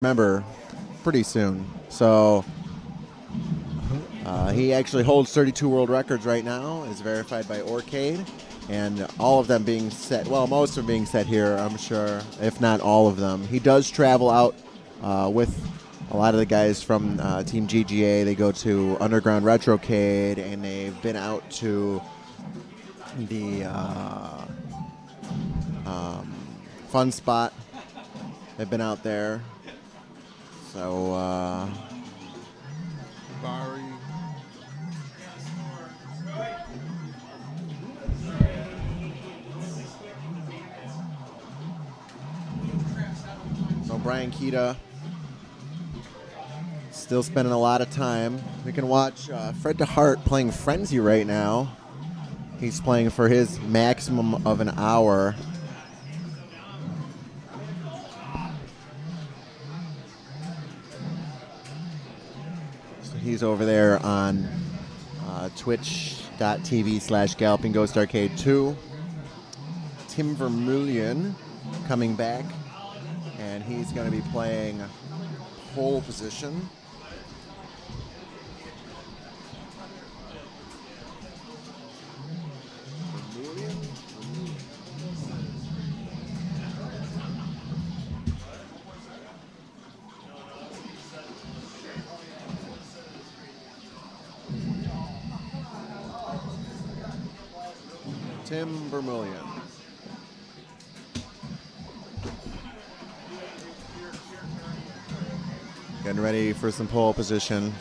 remember pretty soon. So he actually holds 32 world records right now, is verified by Orcade, and all of them being set, well, most of them being set here, I'm sure, if not all of them. He does travel out with a lot of the guys from Team GGA. They go to Underground Retrocade, and they've been out to the Fun Spot. They've been out there. So, Barry. so Brian Keita still spending a lot of time. We can watch Fred DeHart playing Frenzy right now. He's playing for his maximum of an hour. So he's over there on twitch.tv/Galloping Ghost Arcade 2. Tim Vermeulen coming back, and he's going to be playing pole position. Tim Vermeulen. Getting ready for some pole position.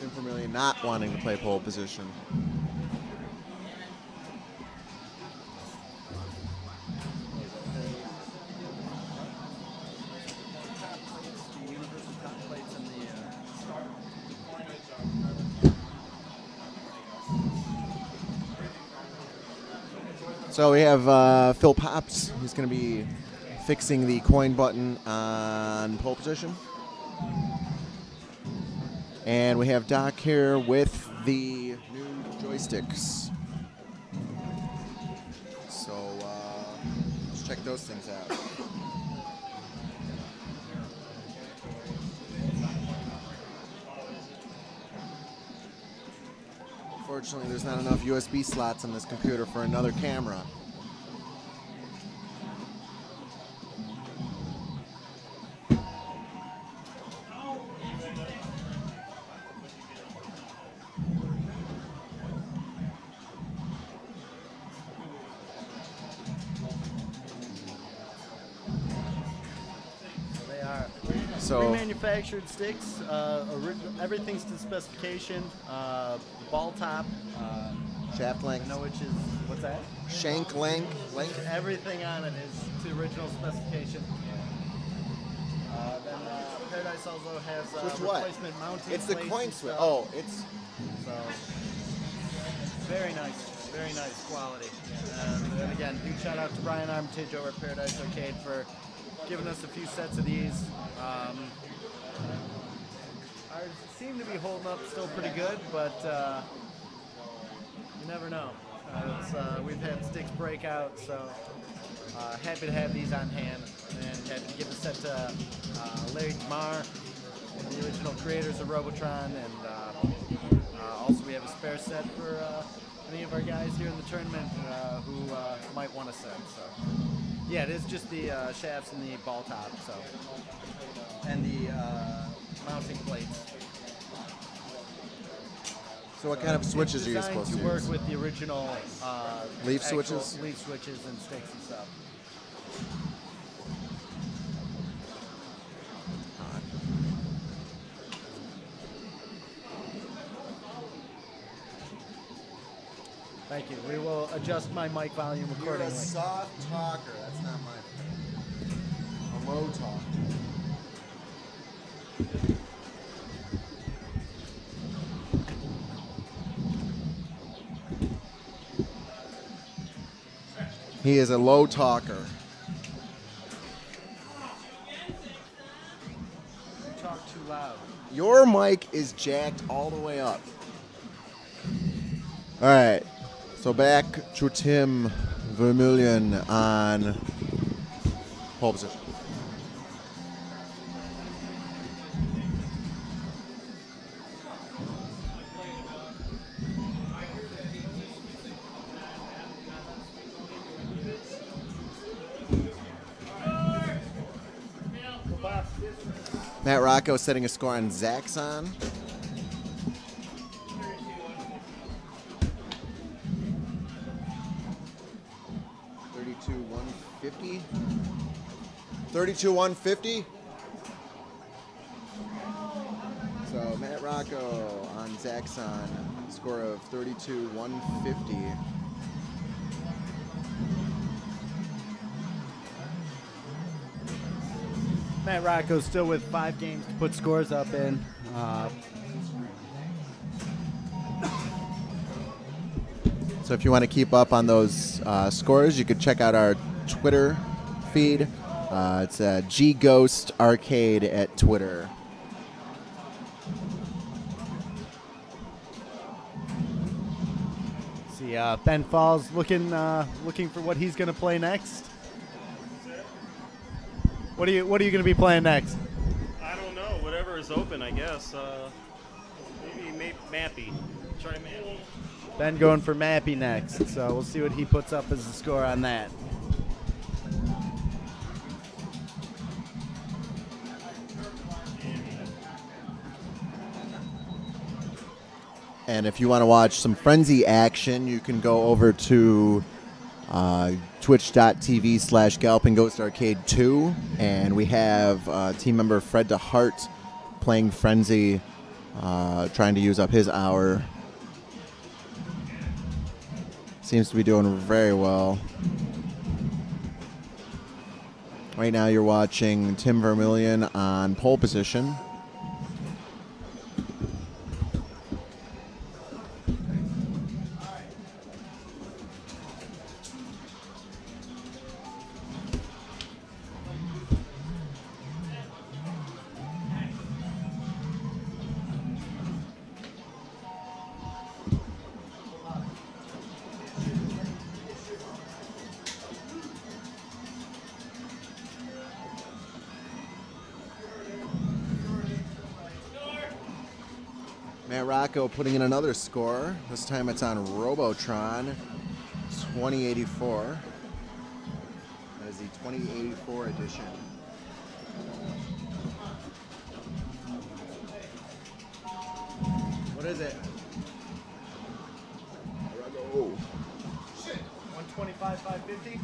Tim Vermeulen not wanting to play pole position. So we have Phil Pops. He's going to be fixing the coin button on pole position. And we have Doc here with the new joysticks. So let's check those things out. Unfortunately, there's not enough USB slots on this computer for another camera. They are So remanufactured sticks. Everything's to specification. Ball top. shaft I length, know which is what's that? shank length. Everything on it is to original specification. Then Paradise also has Which what? replacement mounting It's the plates coin and switch. stuff. Oh, it's So very nice quality. And again, huge shout out to Brian Armitage over at Paradise Arcade for giving us a few sets of these. Ours seem to be holding up still pretty good, but you never know. We've had sticks break out, so happy to have these on hand, and happy to give a set to Larry DeMar, one of the original creators of Robotron, and also we have a spare set for any of our guys here in the tournament who might want a set. So yeah, it is just the shafts and the ball top, so, and the mounting plates. so. What kind of switches are you Designed supposed to to work use? with the original Leaf actual switches? leaf switches and sticks and stuff. Thank you. We will adjust my mic volume You're accordingly. a soft talker. That's not my. A low talker. He is a low talker. You talk too loud. Your mic is jacked all the way up. All right. So back to Tim Vermeulen on pole position. Matt Rocco setting a score on Zaxxon. $32,150. So Matt Rocco on Zaxxon, score of $32,150. Matt Rocco's still with 5 games to put scores up in. So if you want to keep up on those scores, you could check out our Twitter feed. It's G Ghost Arcade at Twitter. See, Ben Falls looking for what he's going to play next. What are you going to be playing next? I don't know. Whatever is open, I guess. Maybe Mappy. Try Mappy. Ben going for Mappy next, so we'll see what he puts up as a score on that. And if you want to watch some Frenzy action, you can go over to twitch.tv/Galloping Ghost Arcade 2, and we have team member Fred DeHart playing Frenzy, trying to use up his hour. Seems to be doing very well. Right now you're watching Tim Vermeulen on pole position. Matt Rocco putting in another score. This time it's on Robotron 2084. That is the 2084 edition. What is it? 125, 550?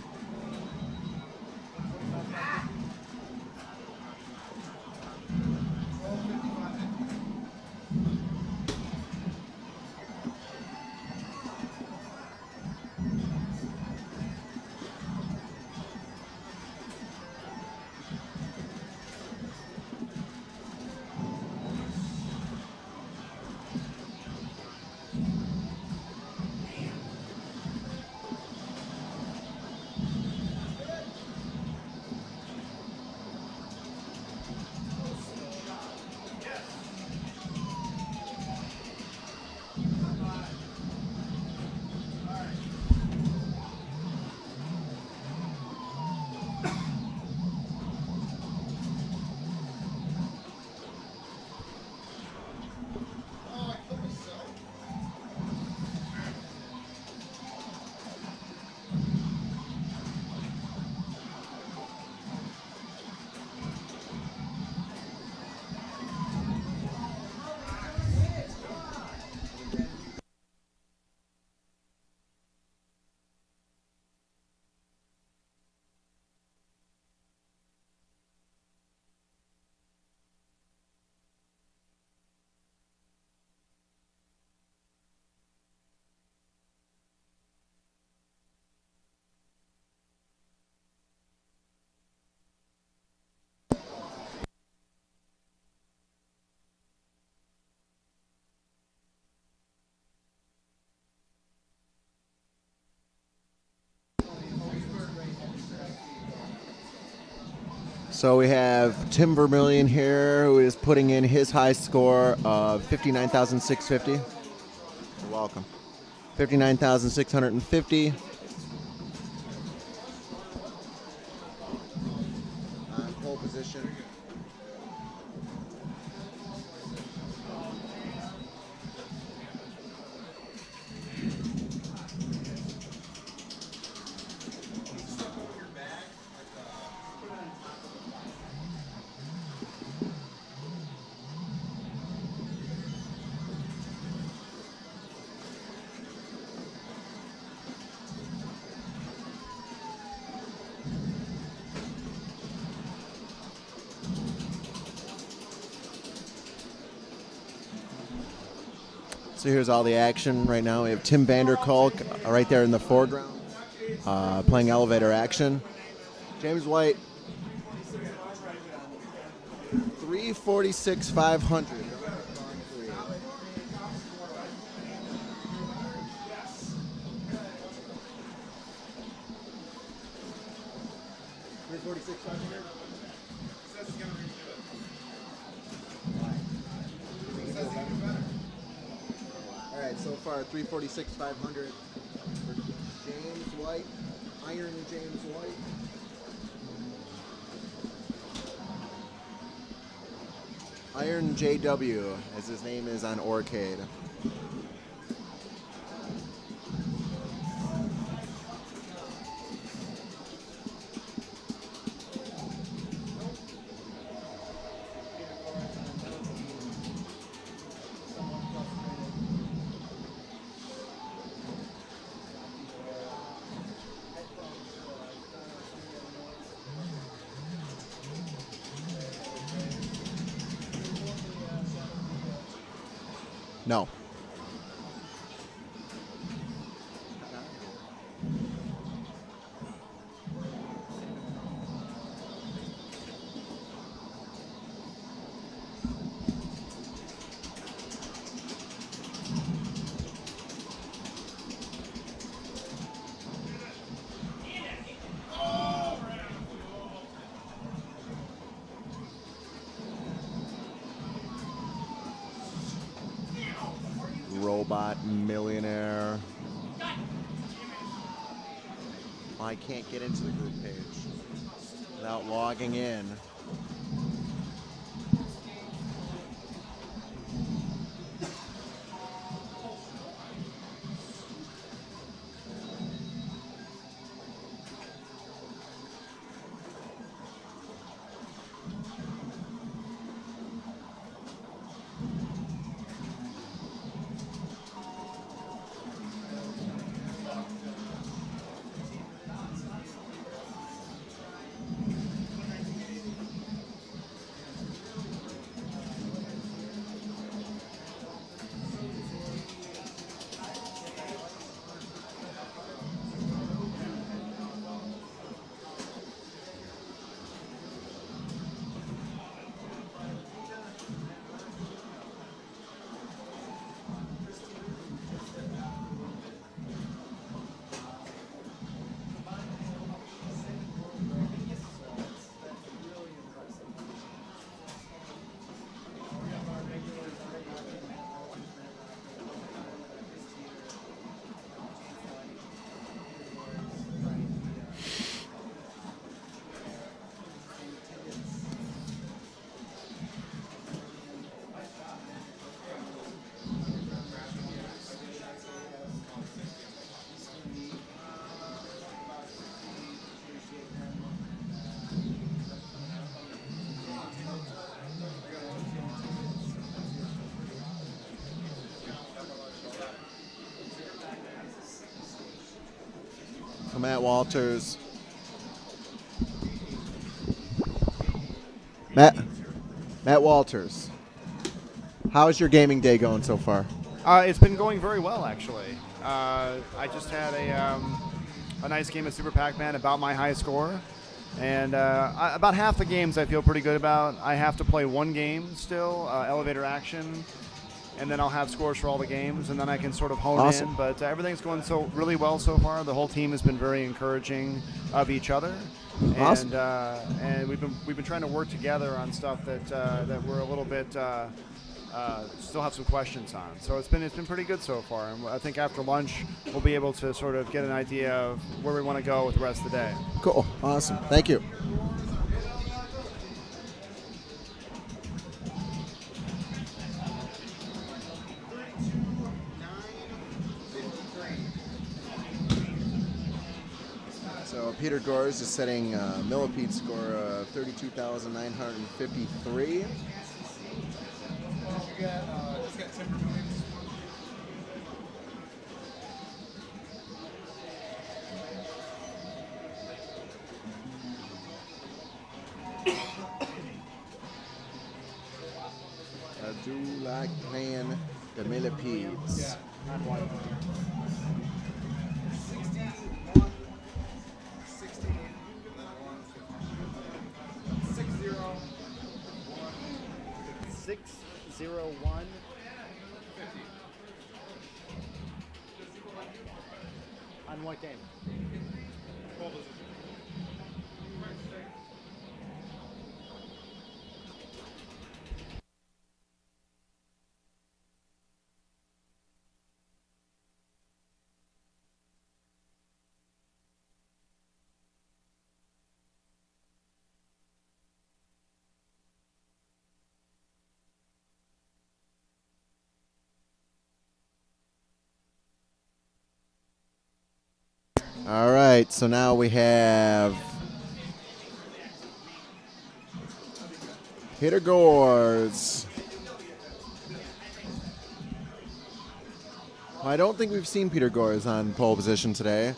So we have Tim Vermeulen here, who is putting in his high score of 59,650. You're welcome. 59,650. On pole position. So here's all the action right now. We have Tim Vanderkolk right there in the foreground, playing elevator action. James White, 346,500. All right, so far 346,500 for James White, Iron James White. Iron JW, as his name is on Orcade. No. Robot Millionaire. I can't get into the group page without logging in. Matt Walters. Matt Walters. How's your gaming day going so far? It's been going very well, actually. I just had a nice game of Super Pac-Man, about my high score. And about half the games I feel pretty good about. I have to play one game still, Elevator Action, and then I'll have scores for all the games, and then I can sort of hone in. But everything's going really well so far. The whole team has been very encouraging of each other. Awesome. And we've been trying to work together on stuff that we're a little bit still have some questions on. So it's been pretty good so far, and I think after lunch we'll be able to sort of get an idea of where we want to go with the rest of the day. Cool. Awesome. Thank you. So Peter Gores is setting Millipede score of 32,953. I do like playing the Millipedes. On what game? All right, so now we have Peter Gores. I don't think we've seen Peter Gores on pole position today.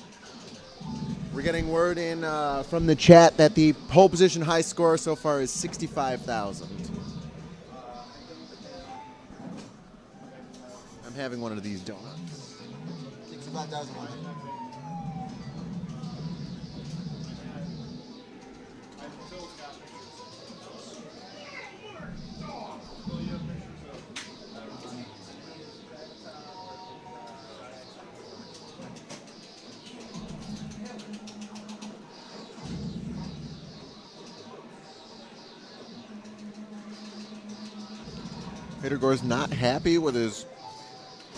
We're getting word in from the chat that the pole position high score so far is 65,000. I'm having one of these donuts. 65,000. Peter Gores not happy with his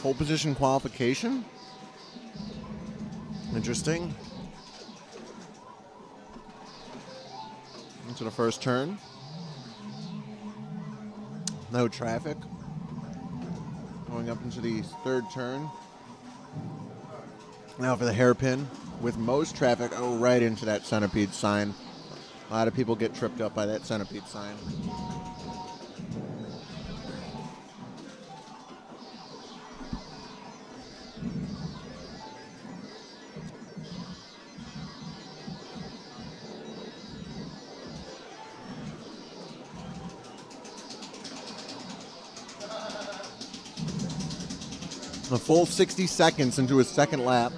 pole position qualification. Interesting. Into the first turn. No traffic. Going up into the third turn. Now for the hairpin with most traffic. Oh, right into that centipede sign. A lot of people get tripped up by that centipede sign. A full 60 seconds into his second lap.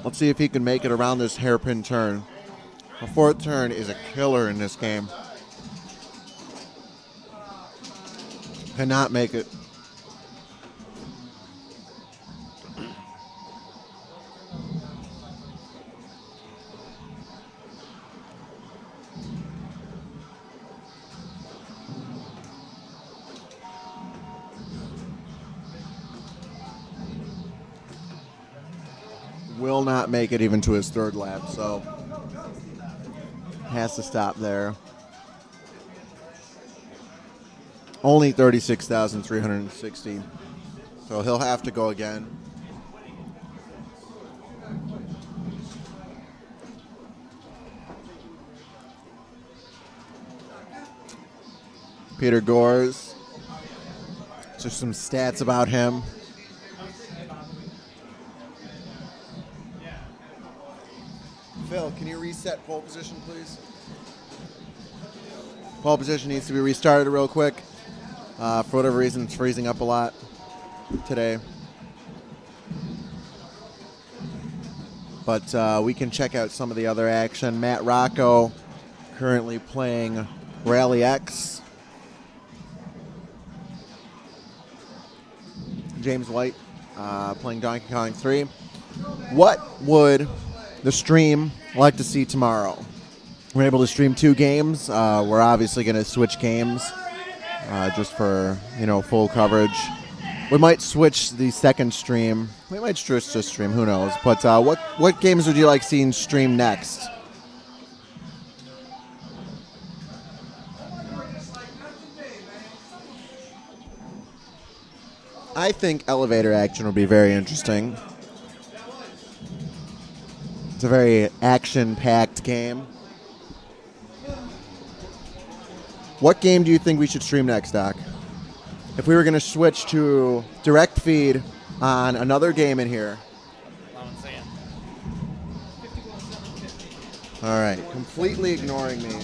Let's see if he can make it around this hairpin turn. A fourth turn is a killer in this game. Cannot make it. Will not make it even to his third lap, so has to stop there. Only 36,360, so he'll have to go again. Peter Gores. Just some stats about him. Phil, can you reset pole position, please? Pole position needs to be restarted real quick. For whatever reason, it's freezing up a lot today. But we can check out some of the other action. Matt Rocco currently playing Rally X. James White playing Donkey Kong 3. What would the stream like to see tomorrow? we're able to stream 2 games. We're obviously going to switch games just for full coverage. We might switch the second stream. We might just stream. Who knows? But what games would you like seeing stream next? I think Elevator Action will be very interesting. It's a very action-packed game. What game do you think we should stream next, Doc? If we were going to switch to direct feed on another game in here. All right, completely ignoring me.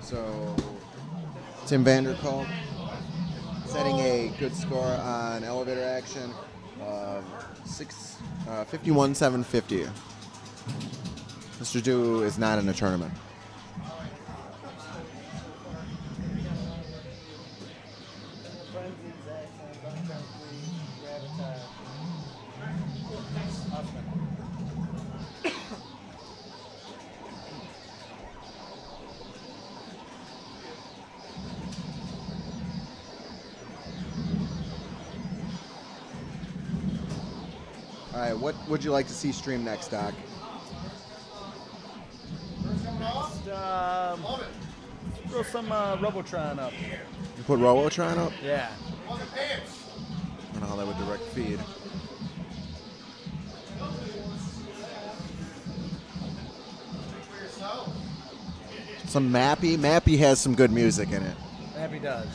So, Tim Vanderkolk setting a good score on Elevator Action of 51-750. Mr. Du is not in a tournament. All right, what would you like to see stream next, Doc? Throw some Robotron up. You put Robotron up? Yeah. I don't know how that would direct feed. Some Mappy. Mappy has some good music in it. Mappy does.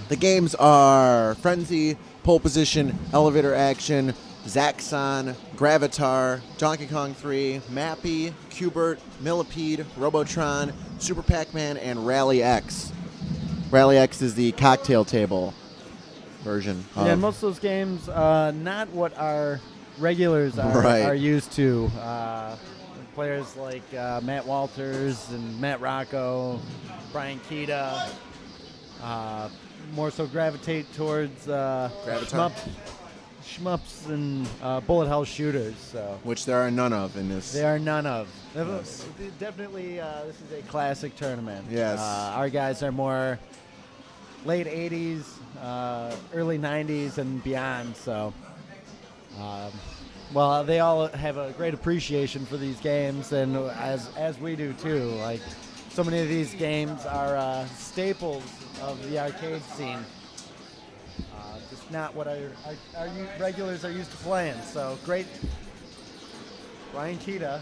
The games are Frenzy, Pole Position, Elevator Action, Zaxxon, Gravitar, Donkey Kong 3, Mappy, Q*bert, Millipede, Robotron, Super Pac-Man, and Rally X. Rally X is the cocktail table version. Yeah, most of those games, not what our regulars are used to. Players like Matt Walters and Matt Rocco, Brian Keita, more so gravitate towards shmups and bullet hell shooters. So. Which there are none of in this. There are none of. Yes. Definitely, this is a classic tournament. Yes. Our guys are more late 80s, early 90s, and beyond. So, well, they all have a great appreciation for these games, and as we do too. Like, so many of these games are staples of the arcade scene. Just not what our regulars are used to playing. So great. Ryan Keita.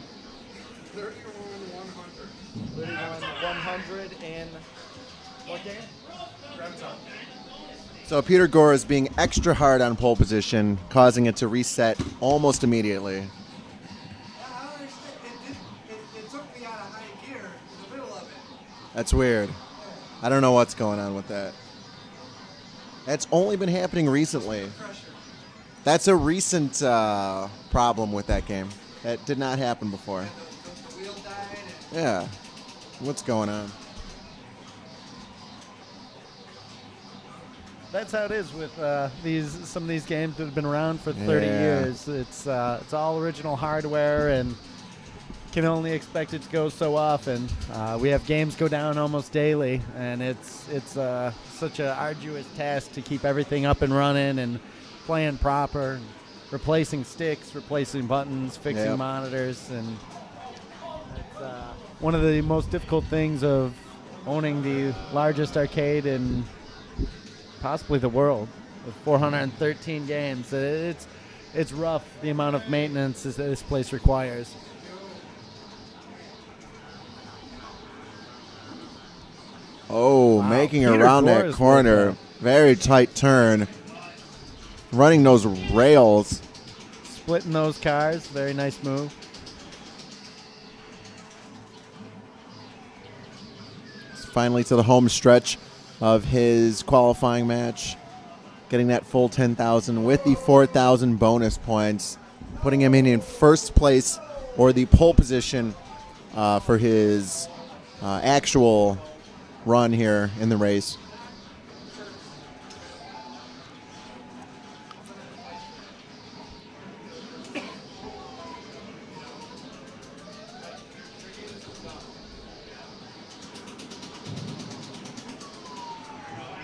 31-100 in what game? Graviton. So Peter Gore is being extra hard on pole position, causing it to reset almost immediately. It took me out of high gear in the middle of it. That's weird. I don't know what's going on with that. That's only been happening recently. That's a recent problem with that game. That did not happen before. Wheel died. Yeah. What's going on? That's how it is with some of these games that have been around for 30 years. It's all original hardware and can only expect it to go so often. We have games go down almost daily, and it's such an arduous task to keep everything up and running and playing proper, replacing sticks, replacing buttons, fixing monitors, and it's one of the most difficult things of owning the largest arcade in possibly the world with 413 games. It's rough, the amount of maintenance that this place requires. Oh, Wow. making Peter around Gore that is corner. with Very tight turn. Running those rails. Splitting those cars, very nice move. Finally to the home stretch of his qualifying match. Getting that full 10,000 with the 4,000 bonus points. Putting him in first place or the pole position for his actual run here in the race.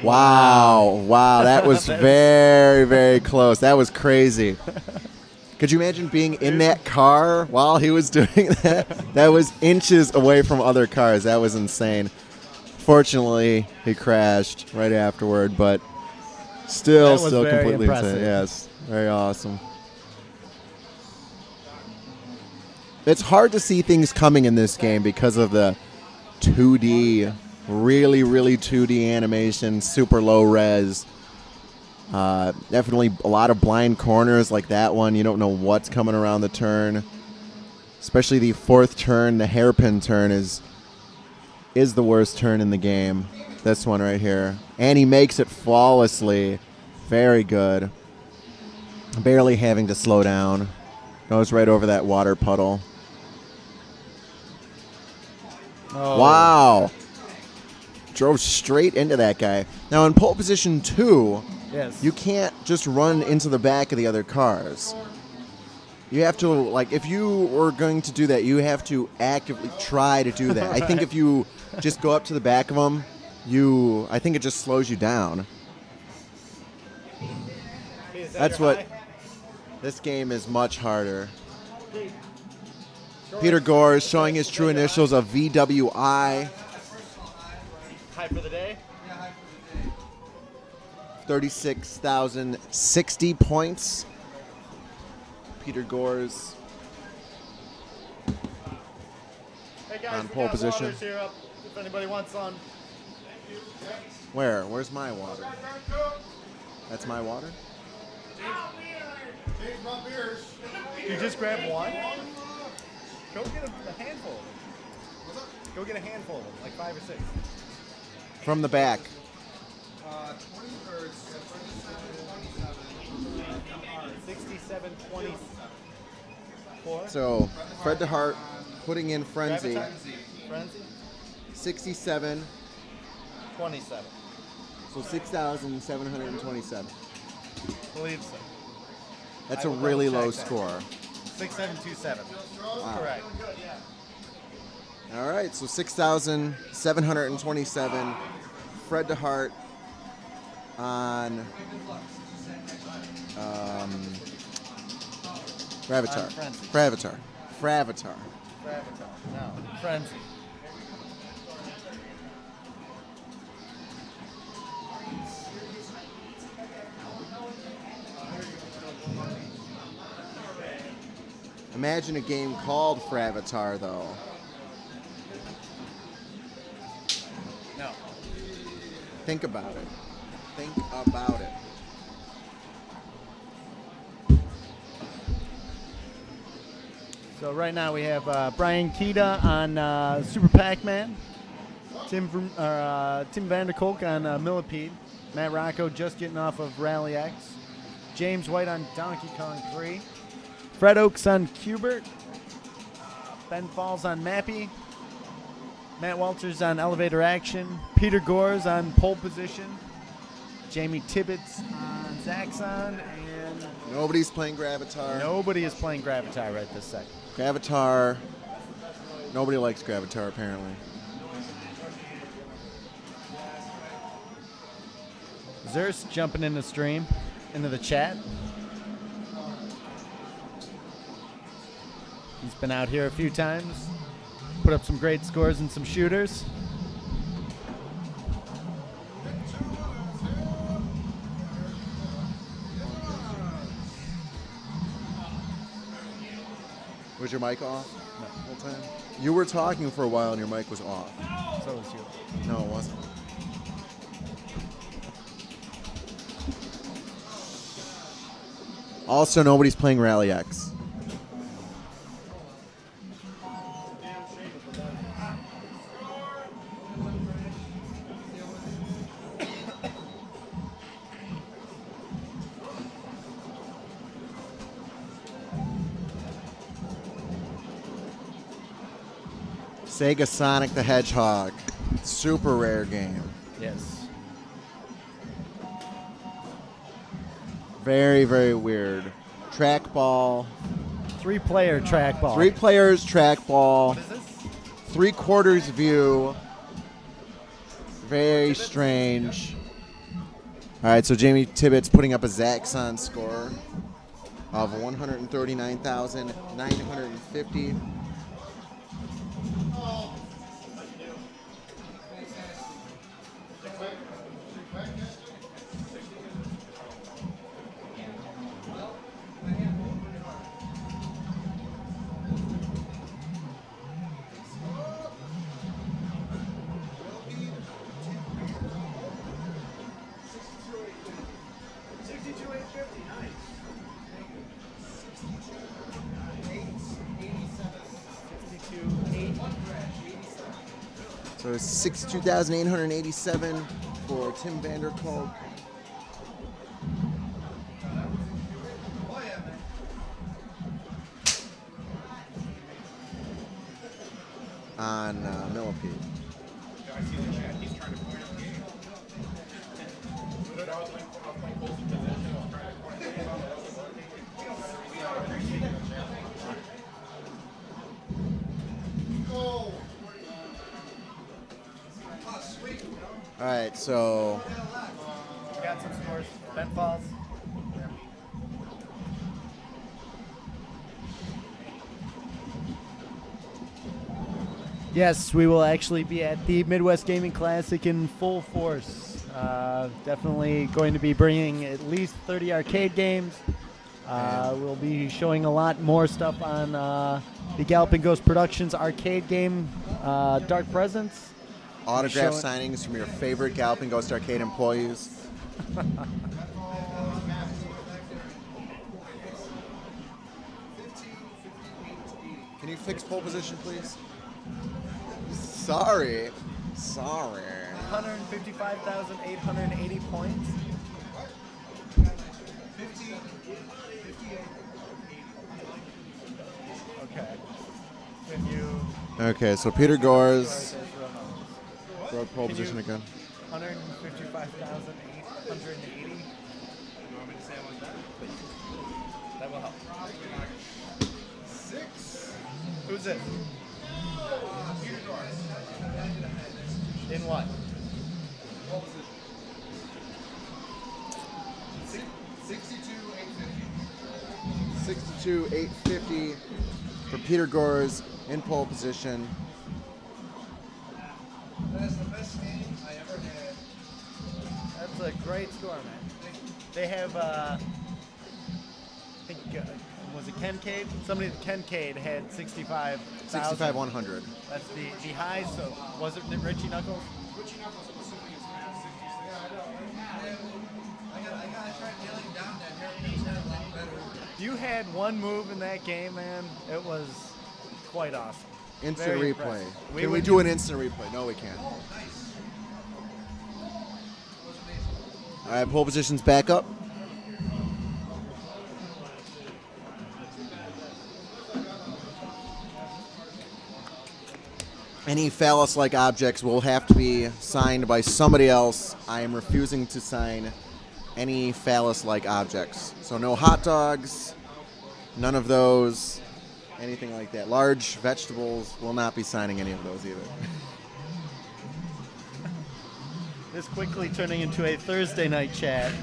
Wow, that was very, very close. That was crazy. Could you imagine being in that car while he was doing that? That was inches away from other cars. That was insane. Fortunately, he crashed right afterward, but still very completely impressive. insane. Yes, very awesome. It's hard to see things coming in this game because of the 2D, really 2D animation, super low res. Definitely a lot of blind corners like that one. You don't know what's coming around the turn. Especially the fourth turn, the hairpin turn is the worst turn in the game. This one right here. And he makes it flawlessly. Very good. Barely having to slow down. Goes right over that water puddle. Oh. Wow. Drove straight into that guy. Now in pole position 2, Yes. you can't just run into the back of the other cars. You have to, like, if you were going to do that, you have to actively try to do that. I think if you just go up to the back of them, I think it just slows you down. That's what, this game is much harder. Peter Gore is showing his true initials of VWI. High for the day. 36,060 points. Peter Gore's Hey guys, on pole position. waters here up if anybody wants some. Where? Where's my water? That's my water? You just grab one. Go get a handful of them. Go get a handful of them, like 5 or 6. From the back. 67-24. So, Fred DeHart putting in Frenzy. Frenzy. 67. 27. So 6,727. Believe so. That's I a will really double low check that. score. 6727. Correct. All right, so 6,727. Fred DeHart on Fravatar. On Frenzy. Fravatar. Gravatar. No. Frenzy. Imagine a game called Fravatar, though. No. Think about it. Think about it. So right now we have Brian Keita on Super Pac-Man, Tim Vanderkolk on Millipede, Matt Rocco just getting off of Rally X, James White on Donkey Kong 3, Fred Oaks on Cubert, Ben Falls on Mappy, Matt Walters on Elevator Action, Peter Gores on Pole Position, Jamie Tibbetts on Zaxxon, and Nobody's playing Gravatar. nobody is playing Gravatar right this second. Gravatar. Nobody likes Gravatar, apparently. Zerst jumping in the stream, into the chat. He's been out here a few times, put up some great scores and some shooters. Was your mic off the whole time? You were talking for a while and your mic was off. So is you. No, it wasn't. Also, nobody's playing Rally X. Sega Sonic the Hedgehog. Super rare game. Yes. Very, very weird. Trackball. 3-player trackball. 3 players, trackball. What is this? 3/4 view. Very strange. All right, so Jamie Tibbetts putting up a Zaxxon score of 139,950. So it's 62,887 for Tim Vanderkolk. On Millipede. All right, so We got some scores. Ben Falls. Yes, we will actually be at the Midwest Gaming Classic in full force. Definitely going to be bringing at least 30 arcade games. We'll be showing a lot more stuff on the Galloping Ghost Productions arcade game, Dark Presence. autograph Showing- signings from your favorite Galloping Ghost Arcade employees. Can you fix pole position, please? Sorry. 155,880 points. Okay. Can you... Okay, so Peter Gores broke pole position again. 155,880. That will help. 6. Who's it? In what? 62,850 for Peter Gores in pole position. That's the best game I ever had. That's a great score, man. They have, I think, was it Kencade? Somebody at Kencade had 65,000. 65,100. That's the high, so was it Richie Knuckles? I gotta try nailing down that hair. He's had a lot better. You had one move in that game, man. It was quite awesome. Instant Very replay. impressive. Can we do an instant replay? No, we can't. Oh, nice. Was amazing. All right, pole position's back up. Any phallus-like objects will have to be signed by somebody else. I am refusing to sign any phallus-like objects. So no hot dogs, none of those, anything like that. Large vegetables will not be signing any of those either. This quickly turning into a Thursday night chat.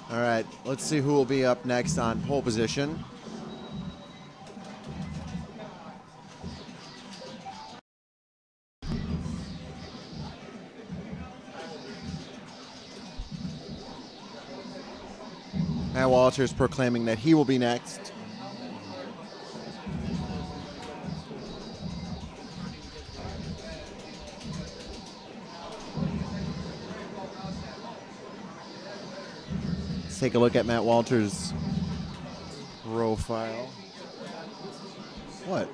All right, let's see who will be up next on pole position. Matt Walters proclaiming that he will be next. Let's take a look at Matt Walters' profile. What?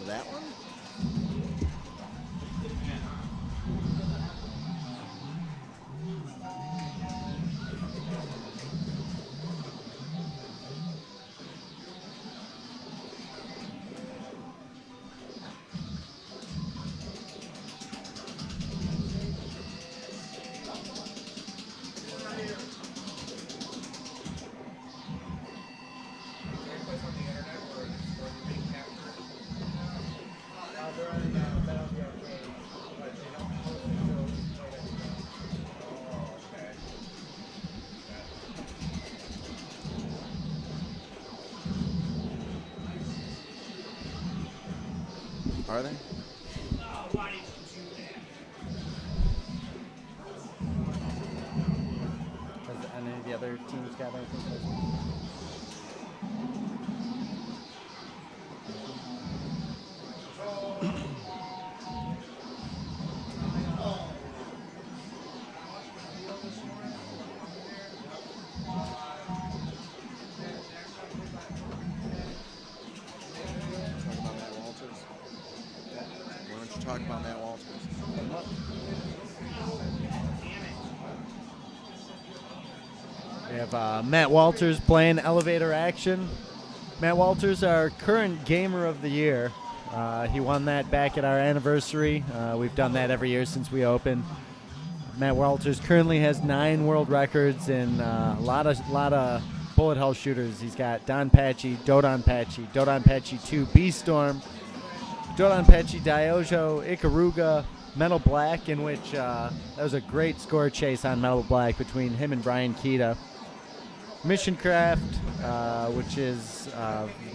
that one? Are they? Has any of the other teams got anything? Talk about Matt Walters. Why don't you talk about Matt Walters? We have Matt Walters playing elevator action. Matt Walters, our current Gamer of the Year. He won that back at our anniversary. We've done that every year since we opened. Matt Walters currently has 9 world records in a lot of bullet hell shooters. He's got Don Pachi, Dodon Pachi 2, B-Storm, Dodon Pachi, Diojo, Ikaruga, Metal Black, in which that was a great score chase on Metal Black between him and Brian Kita. Mission Craft, which is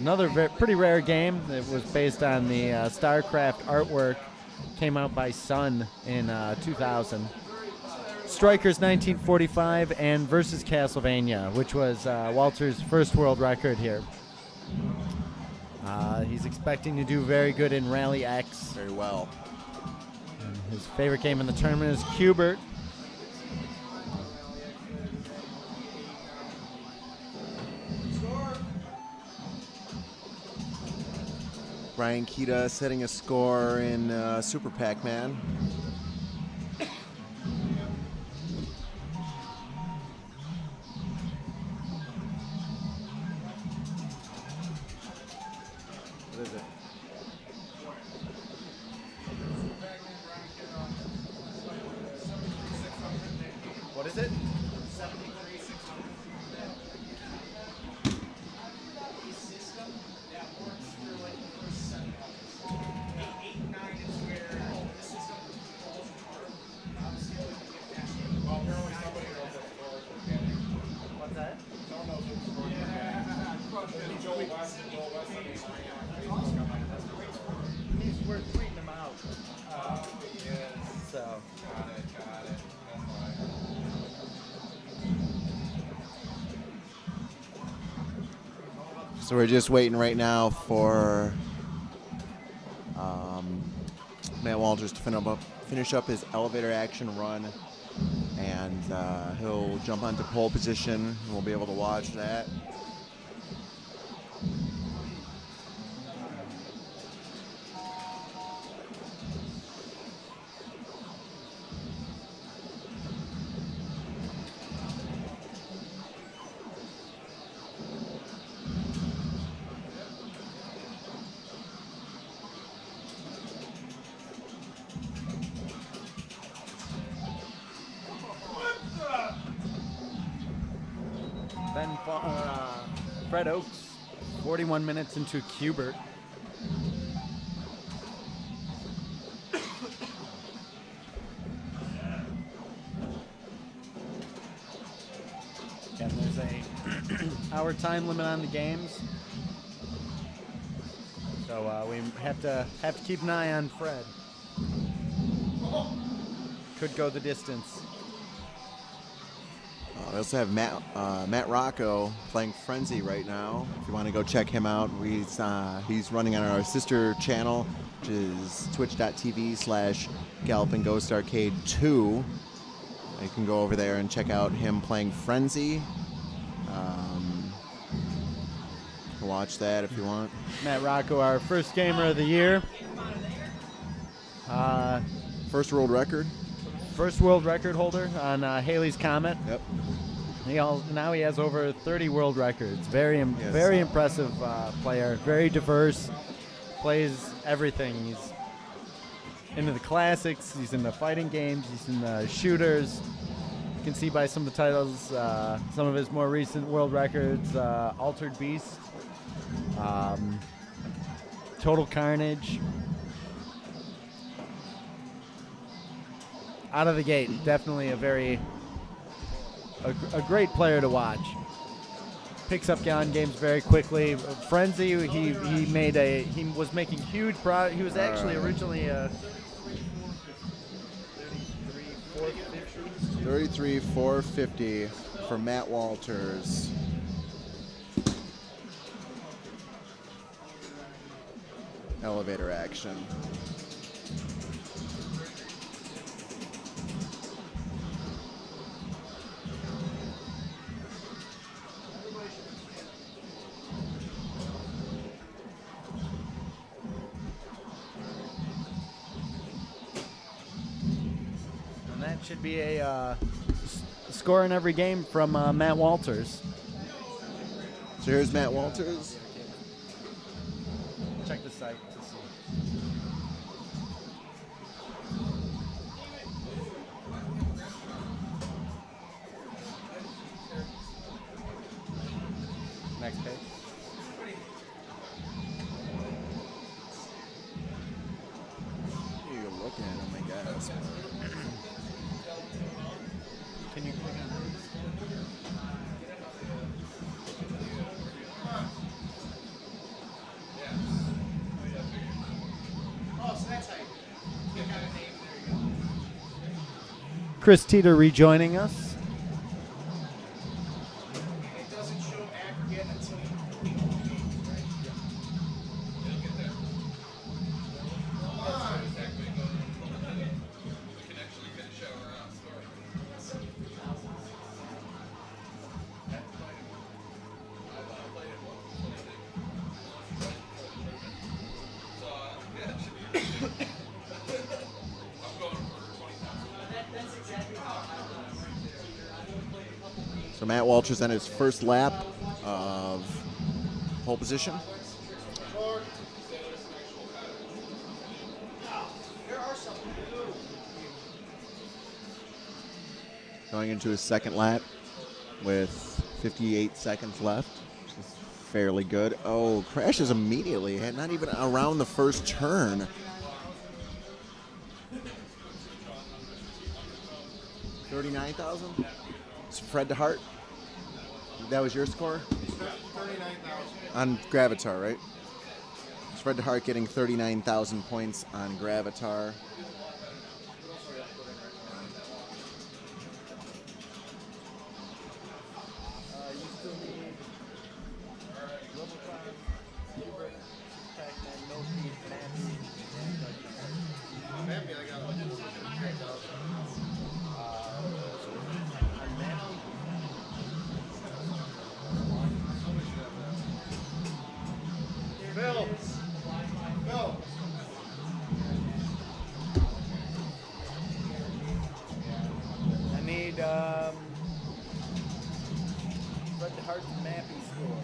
another pretty rare game. It was based on the StarCraft artwork. Came out by Sun in 2000. Strikers 1945 and Versus Castlevania, which was Walter's first world record here. He's expecting to do very good in Rally X. Very well. And his favorite game in the tournament is Q*bert. Brian Kita setting a score in Super Pac-Man. What is it? What is it? What's that? We're tweeting them out. So. So we're just waiting right now for Matt Walters to finish up his elevator action run, and he'll jump onto pole position, and we'll be able to watch that. Fred Oaks, 41 minutes into Q*bert. And there's a hour time limit on the games, so we have to keep an eye on Fred. Could go the distance. We also have Matt Rocco playing Frenzy right now. If you want to go check him out, he's running on our sister channel, which is twitch.tv/Galloping Ghost Arcade 2. You can go over there and check out him playing Frenzy. can watch that if you want. Matt Rocco, our first gamer of the year. First world record. First world record holder on Haley's Comet. Yep. Now he has over 30 world records. Very impressive player. Very diverse. Plays everything. He's into the classics. He's into fighting games. He's in the shooters. You can see by some of the titles, some of his more recent world records: Altered Beast, Total Carnage. Out of the gate, definitely a great player to watch. Picks up on games very quickly. Frenzy, he was making huge he was actually originally a 33,450 for Matt Walters. Elevator action. Should be a score in every game from Matt Walters. So here's Matt Walters. Check the site to see. Next page. You're looking at him, I guess. Can you click on that? Oh, so that's how you click on a name. There you go. Chris Teeter rejoining us. It doesn't show aggregate until you So Matt Walters on his first lap of pole position. Going into his second lap with 58 seconds left, which is fairly good. Oh, crashes immediately, not even around the first turn. 39,000? It's Fred DeHart. That was your score? 39,000. On Gravatar, right? It's Fred DeHart getting 39,000 points on Gravatar. You still need Robotron, Hubert, Pac-Man, No Feed, Maybe I got a Bill. Bill. I need Fred DeHart's Mappy score.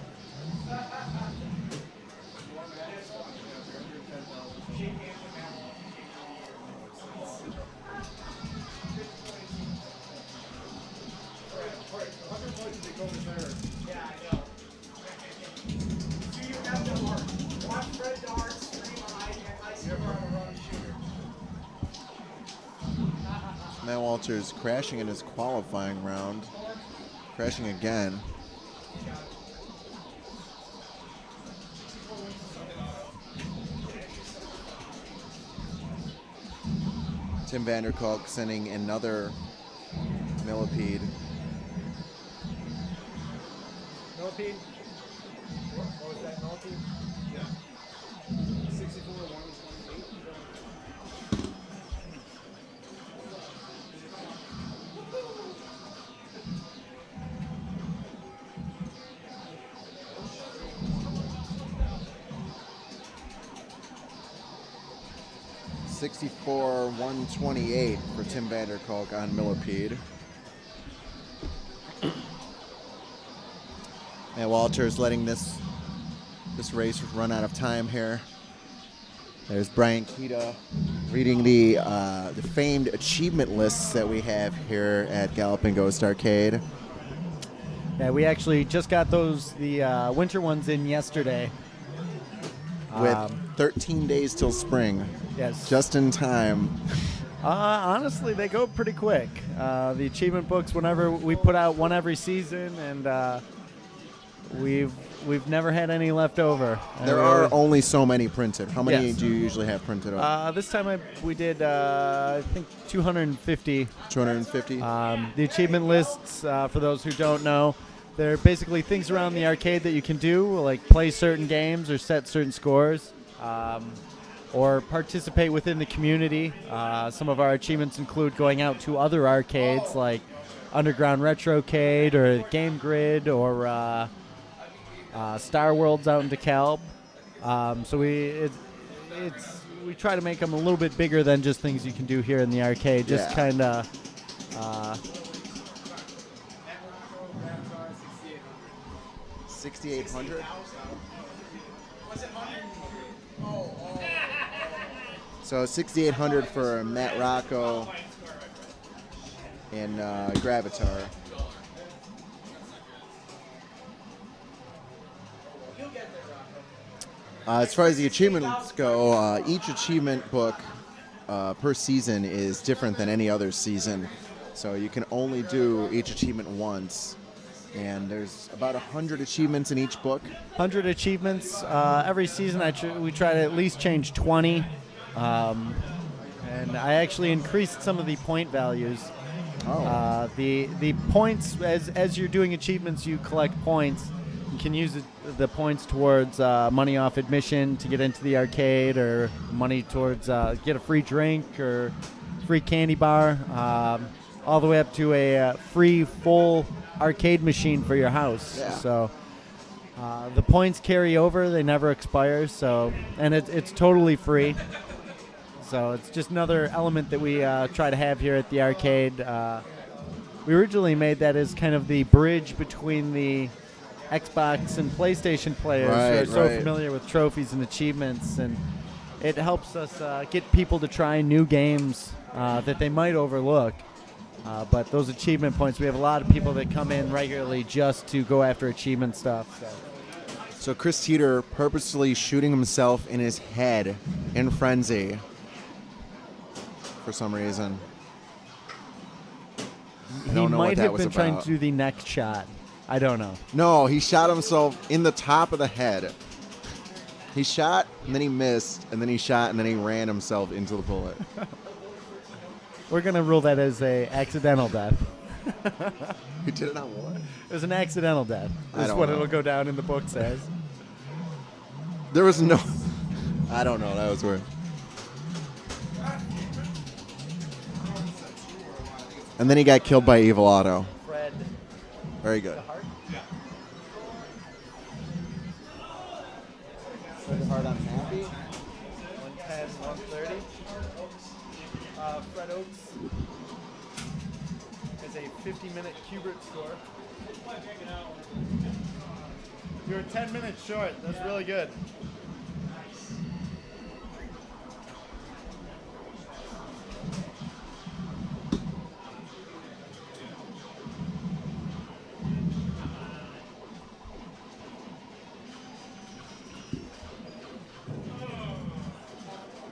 Yeah, I know. So you have to watch Fred Dart stream on ICR on a run shooter. Matt Walters crashing in his qualifying round. Crashing again. Tim Vanderkolk sending another millipede. Millipede? What was that, millipede? Yeah. 64, 128. 64-128 for Tim Vanderkolk on Millipede. And Walter's letting this race run out of time here. There's Brian Kita reading the famed achievement lists that we have here at Galloping Ghost Arcade. Yeah, we actually just got the winter ones in yesterday. With 13 days till spring. Yes. Just in time. Honestly, they go pretty quick. The achievement books, whenever we put out one every season, and we've never had any left over. There are only so many printed. How many Yes. do you usually have printed up? This time we did, I think, 250. 250? The achievement lists, for those who don't know, they're basically things around the arcade that you can do, like play certain games or set certain scores, or participate within the community. Some of our achievements include going out to other arcades, like Underground Retrocade or Game Grid or Star Worlds out in DeKalb. So we try to make them a little bit bigger than just things you can do here in the arcade. Just kind of. 6,800. So 6,800 for Matt Rocco and Gravatar. As far as the achievements go, each achievement book per season is different than any other season. So you can only do each achievement once. And there's about 100 achievements in each book. 100 achievements. Every season we try to at least change 20. And I actually increased some of the point values. Oh. The points, as you're doing achievements, you collect points. You can use the points towards money off admission to get into the arcade, or money towards get a free drink or free candy bar, all the way up to a free full arcade machine for your house. Yeah. So the points carry over; they never expire. So, and it's totally free. So it's just another element that we try to have here at the arcade. We originally made that as kind of the bridge between the Xbox and PlayStation players who are so familiar with trophies and achievements, and it helps us get people to try new games that they might overlook. But those achievement points, we have a lot of people that come in regularly just to go after achievement stuff. So Chris Teeter purposely shooting himself in his head in frenzy for some reason. I don't know might what that have was been trying about. to do the next shot. I don't know. No, he shot himself in the top of the head. He shot, and then he missed, and then he shot, and then he ran himself into the bullet. We're going to rule that as a accidental death. He did it on what? It was an accidental death. I That's don't what know. it'll go down in the books as. There was no... I don't know. That was weird. And then he got killed by Evil Otto. Fred. Very good. Fred Hart on Happy. 110, 130. Fred Oaks is a 50-minute Kubert score. You're 10 minutes short. That's really good.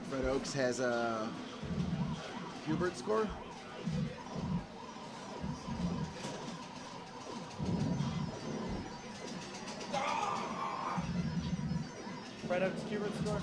Fred Oaks has a Hubert score. Fred Oaks Kubert score.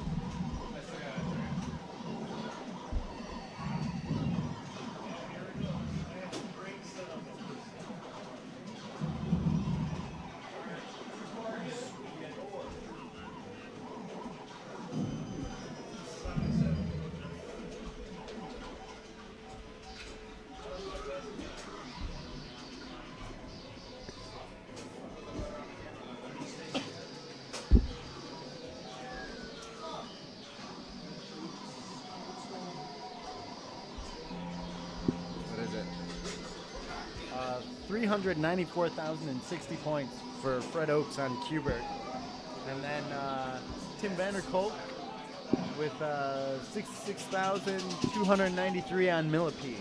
394,060 points for Fred Oaks on Kubert. And then Tim Vanderkolk with 66,293 on Millipede.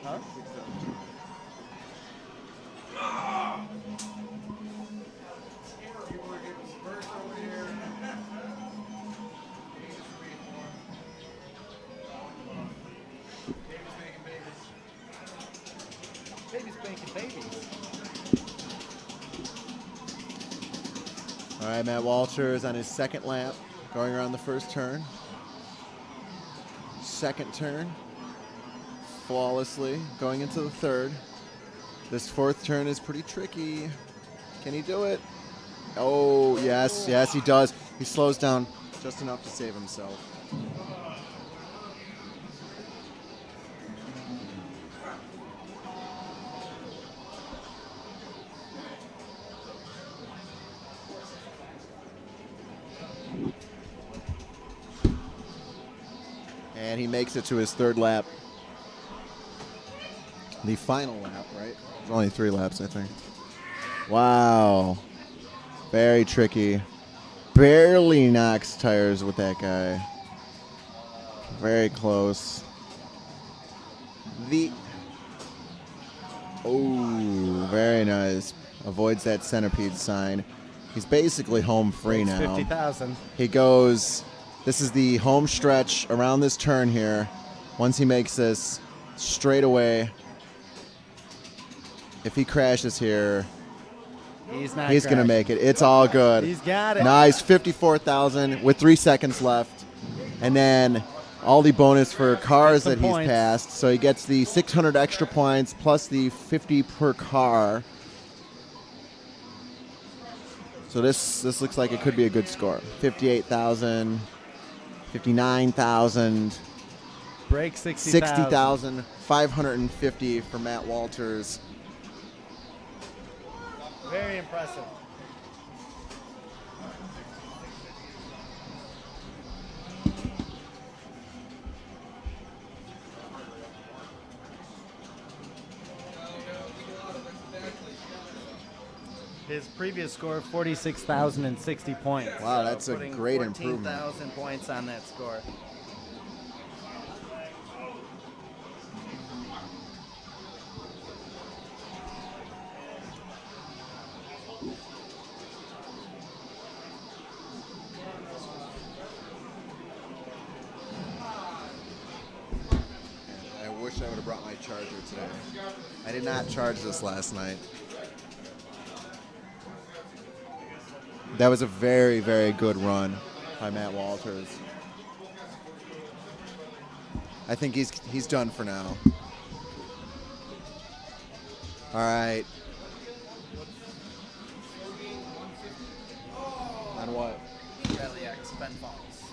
Huh? Baby's making babies. All right, Matt Walters on his second lap, going around the first turn. Second turn, flawlessly, going into the third. This fourth turn is pretty tricky. Can he do it? Oh, yes, yes, he does. He slows down just enough to save himself. And he makes it to his third lap. The final lap, right? There's only 3 laps, I think. Wow. Very tricky. Barely knocks tires with that guy. Very close. Oh, very nice. Avoids that centipede sign. He's basically home free now. 50,000. He goes, this is the home stretch around this turn here. Once he makes this straight away, if he crashes here, He's going to make it. It's all good. He's got it. Nice, 54,000 with 3 seconds left. And then all the bonus for cars that he's points. passed. So he gets the 600 extra points plus the 50 per car. So this looks like it could be a good score. 58,000, 59,000, Break 60,000. 60,550 for Matt Walters. Very impressive. His previous score, 46,060 points. Wow, that's a putting great improvement. 14,000 points on that score. I wish I would have brought my charger today. I did not charge this last night. That was a very, very good run by Matt Walters. I think he's done for now. All right. On what? Rally X, Ben Falls.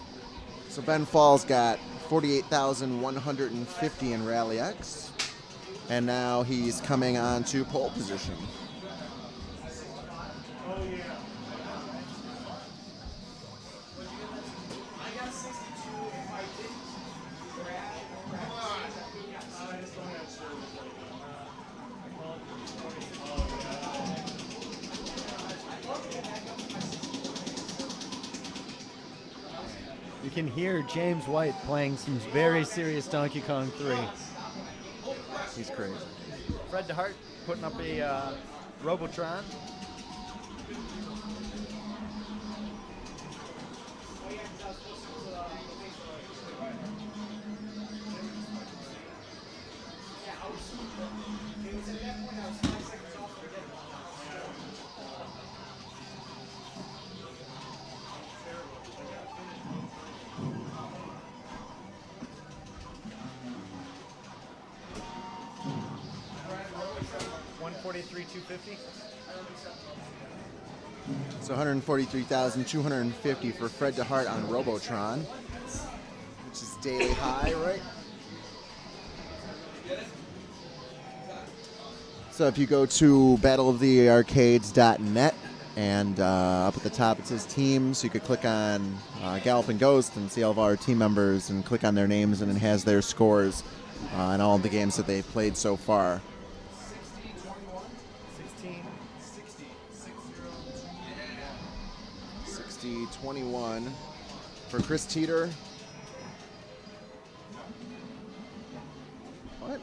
So Ben Falls got 48,150 in Rally X, and now he's coming on to pole position. You can hear James White playing some very serious Donkey Kong 3. He's crazy. Fred DeHart putting up a Robotron. $143,250. So 143,250 for Fred DeHart on Robotron, which is daily high, right? So if you go to battleofthearcades.net and up at the top it says teams, you could click on Galloping Ghost and see all of our team members and click on their names, and it has their scores and all the games that they've played so far. 60-21 for Chris Teeter. What?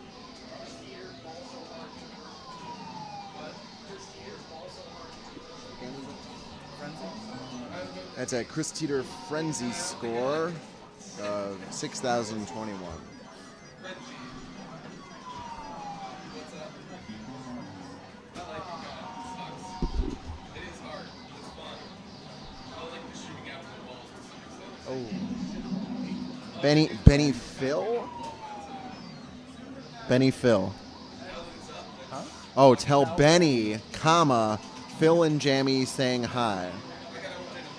That's a Chris Teeter Frenzy score of 6,021. Oh. Benny Phil? Benny Phil. Huh? Oh, tell Benny, comma, Phil and Jammy saying hi.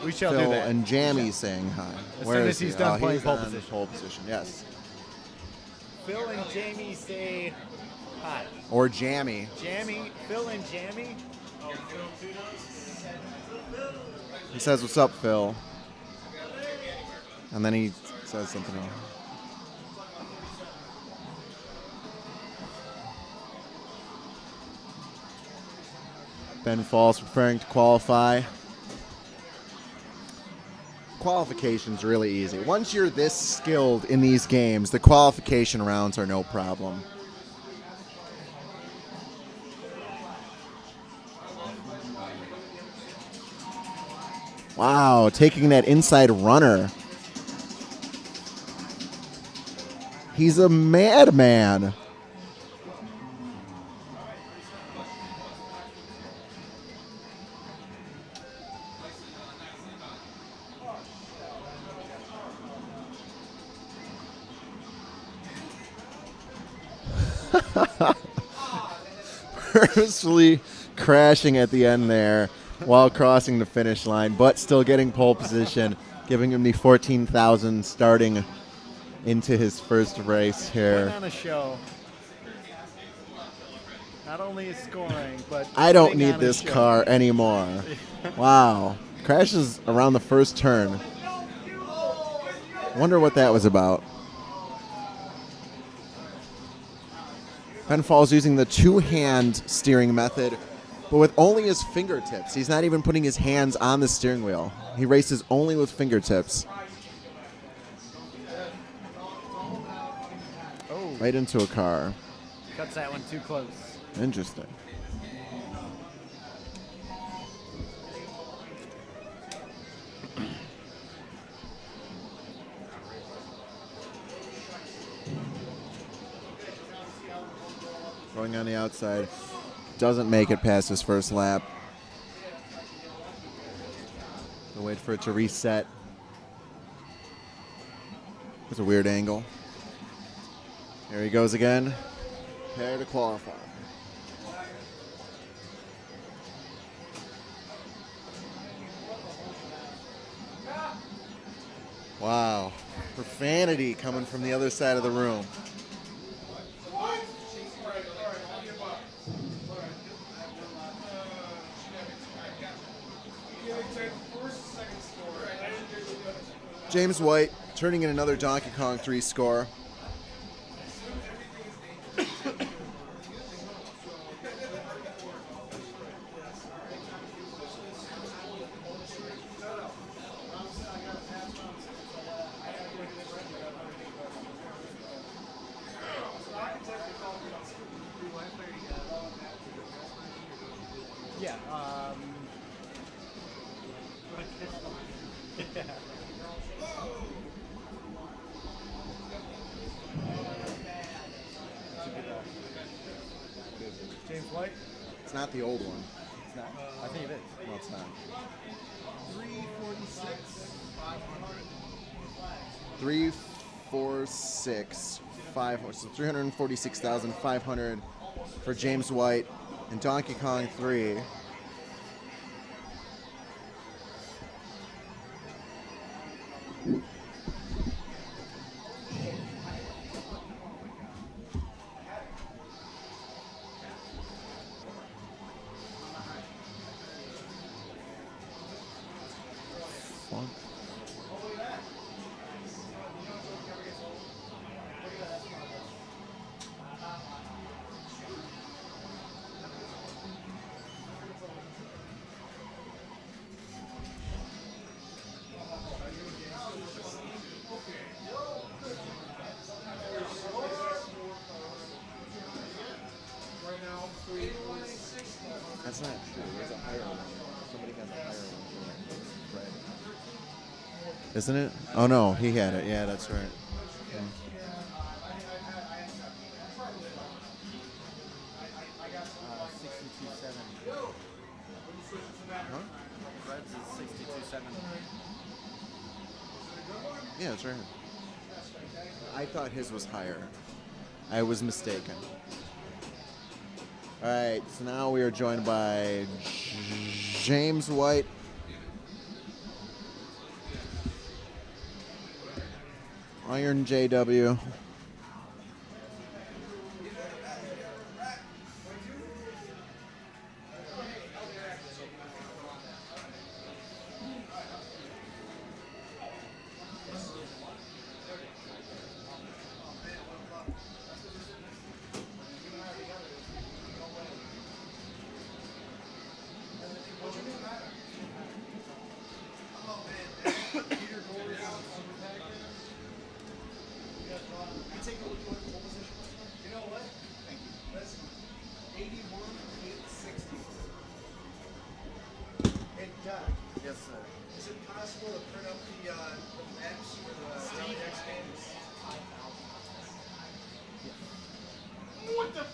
We shall Phil do that. and Jammy saying hi. As Where soon is as he's he? done Oh, playing he's pole on position. Pole position, yes. Phil and Jamie say hi. Or Jammy. Jammy, Phil and Jammy. He says, "What's up, Phil?" And then he says something else. Ben Falls preparing to qualify. Qualification's really easy. Once you're this skilled in these games, the qualification rounds are no problem. Wow, taking that inside runner. He's a madman. Purposefully crashing at the end there while crossing the finish line, but still getting pole position, giving him the 14,000 starting into his first race Put here. on a show. Not only is scoring, but I don't putting need on a this show. car anymore. Wow. Crashes around the first turn. Wonder what that was about. Ben Falls using the two-hand steering method, but with only his fingertips. He's not even putting his hands on the steering wheel. He races only with fingertips. Oh, Right into a car. cuts that one too close. Interesting. Going on the outside. Doesn't make it past his first lap. We'll wait for it to reset. It's a weird angle. Here he goes again. Prepare to qualify. Wow. Profanity coming from the other side of the room. James White turning in another Donkey Kong 3 score. Yeah. James White? It's not the old one. It's not. I think it is. No, it's not. 346,500. So 346,500 for James White and Donkey Kong 3. That's not true. There's a higher one. Somebody has a higher one. Right. Isn't it? Oh no, he had it. Yeah, that's right. Yeah. Reds is 62.7. Yeah, that's right. I thought his was higher. I was mistaken. All right, so now we are joined by James White. Iron JW. Yes, sir. Is it possible to print up the maps for the X games? What the?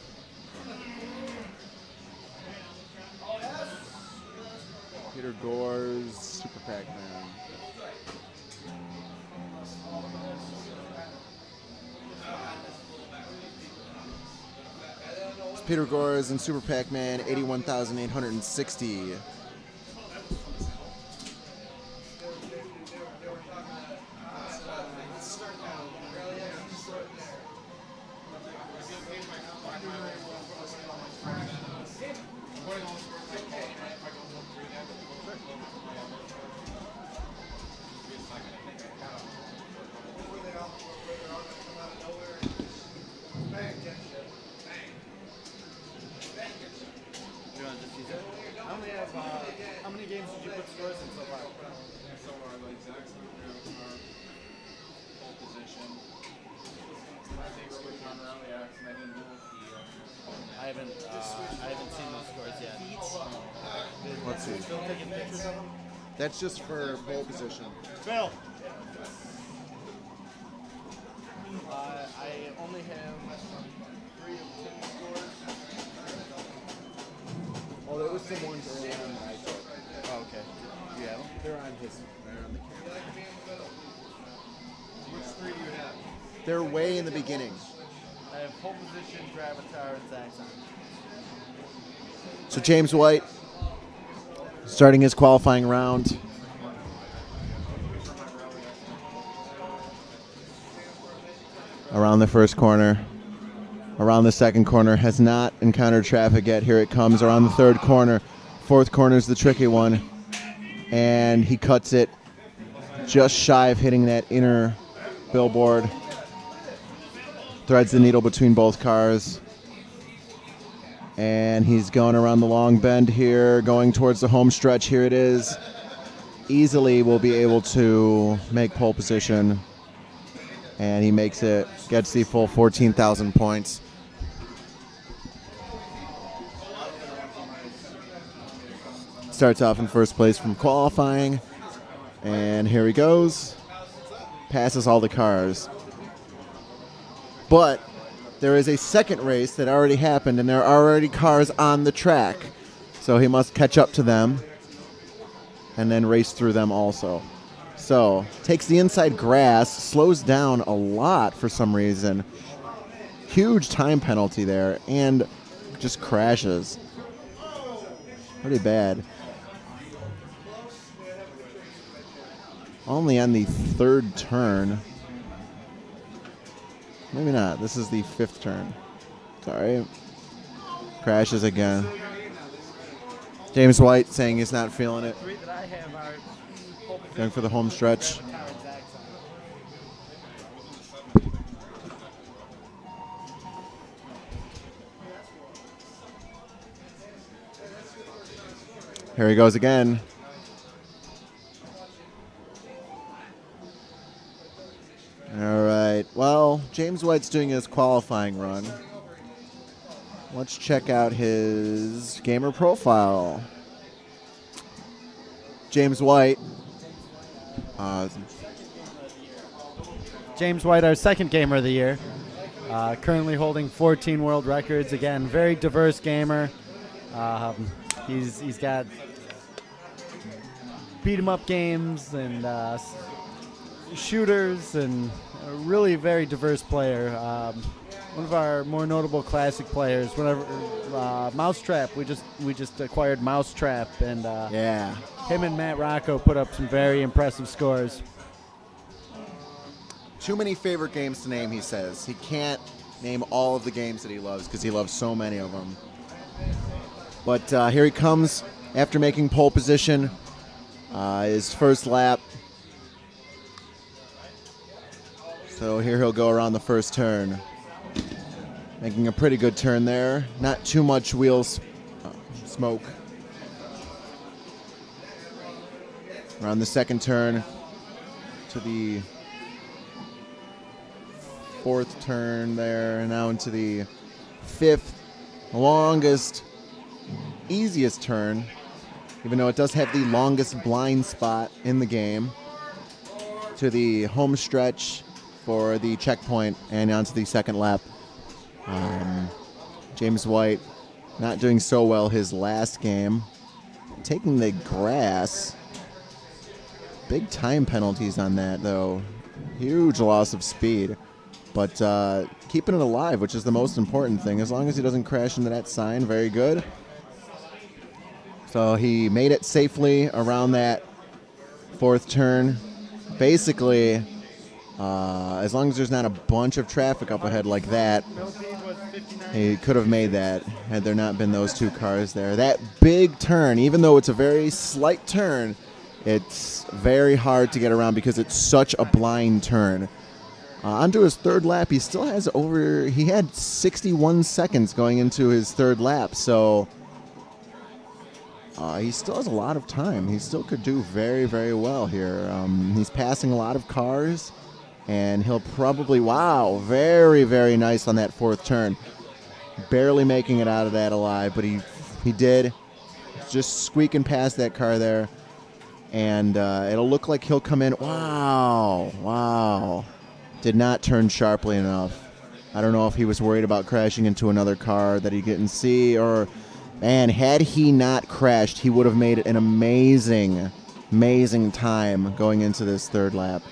Peter Gore's Super Pac-Man. It's Peter Gore's and Super Pac-Man 81,860. You want to just use it? I only have, how many games did you put scores in so far? I haven't seen those scores yet. Let's see. Still taking pictures of them? That's just for pole position. Phil! I only have 3 of 10 scores. Oh, there was some ones early on that I took. Oh, okay. You have them? They're on his. They're on the camera. Which 3 do you have? They're way in the beginning. I have pole position, Gravatar, and Zaxxon. So James White starting his qualifying round. Around the first corner. Around the second corner. Has not encountered traffic yet. Here it comes around the third corner. Fourth corner is the tricky one. And he cuts it just shy of hitting that inner billboard. Threads the needle between both cars. And he's going around the long bend here, going towards the home stretch. Here it is. Easily will be able to make pole position. And he makes it, gets the full 14,000 points. Starts off in first place from qualifying. And here he goes. Passes all the cars. But there is a second race that already happened, and there are already cars on the track. So he must catch up to them and then race through them also. So, takes the inside grass, slows down a lot for some reason. Huge time penalty there, and just crashes. Pretty bad. Only on the third turn. Maybe not. This is the fifth turn. Sorry. Crashes again. James White saying he's not feeling it. 3 that I have are pole position, Going for the home stretch. Gravatar, and Zaxxon. Here he goes again. All right. Well, James White's doing his qualifying run. let's check out his gamer profile. James White. James White, our second gamer of the year. Currently holding 14 world records. Again, very diverse gamer. He's got beat 'em up games and shooters, and a really very diverse player. One of our more notable classic players. Whenever Mousetrap, we just acquired Mousetrap, and Yeah. him and Matt Rocco put up some very impressive scores. Too many favorite games to name, he says. He can't name all of the games that he loves because he loves so many of them. But here he comes after making pole position, his first lap. So here he'll go around the first turn. Making a pretty good turn there. Not too much wheels smoke. Around the second turn to the fourth turn there, now into the fifth, longest, easiest turn, even though it does have the longest blind spot in the game, to the home stretch for the checkpoint and onto the second lap. James White not doing so well his last game, taking the grass. Big time penalties on that though, huge loss of speed. But keeping it alive, which is the most important thing. As long as he doesn't crash into that sign, very good. So he made it safely around that fourth turn. Basically, as long as there's not a bunch of traffic up ahead like that, he could have made that had there not been those two cars there. That big turn, even though it's a very slight turn, it's very hard to get around because it's such a blind turn. Onto his third lap, he still has he had 61 seconds going into his third lap, so he still has a lot of time. He still could do very, very well here. He's passing a lot of cars, and he'll probably, wow, very, very nice on that fourth turn. Barely making it out of that alive, but he did. Just squeaking past that car there, and it'll look like he'll come in. Wow. Did not turn sharply enough. I don't know if he was worried about crashing into another car that he didn't see, or, man, had he not crashed, he would have made it an amazing, amazing time going into this third lap.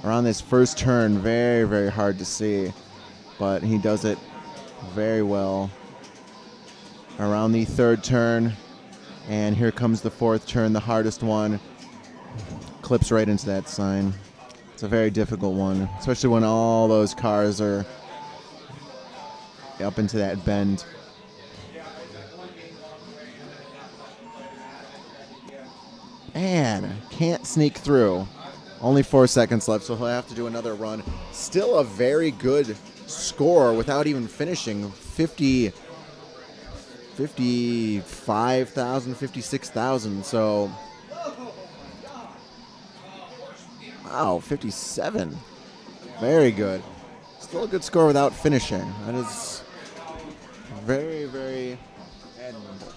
Around this first turn, very, very hard to see, but he does it very well. Around the third turn, and here comes the fourth turn, the hardest one. Clips right into that sign. It's a very difficult one, especially when all those cars are up into that bend. Man, can't sneak through. Only 4 seconds left, so he'll have to do another run. Still a very good score without even finishing. 55,000, 56,000, so... Wow, 57. Very good. Still a good score without finishing. That is very, very admirable.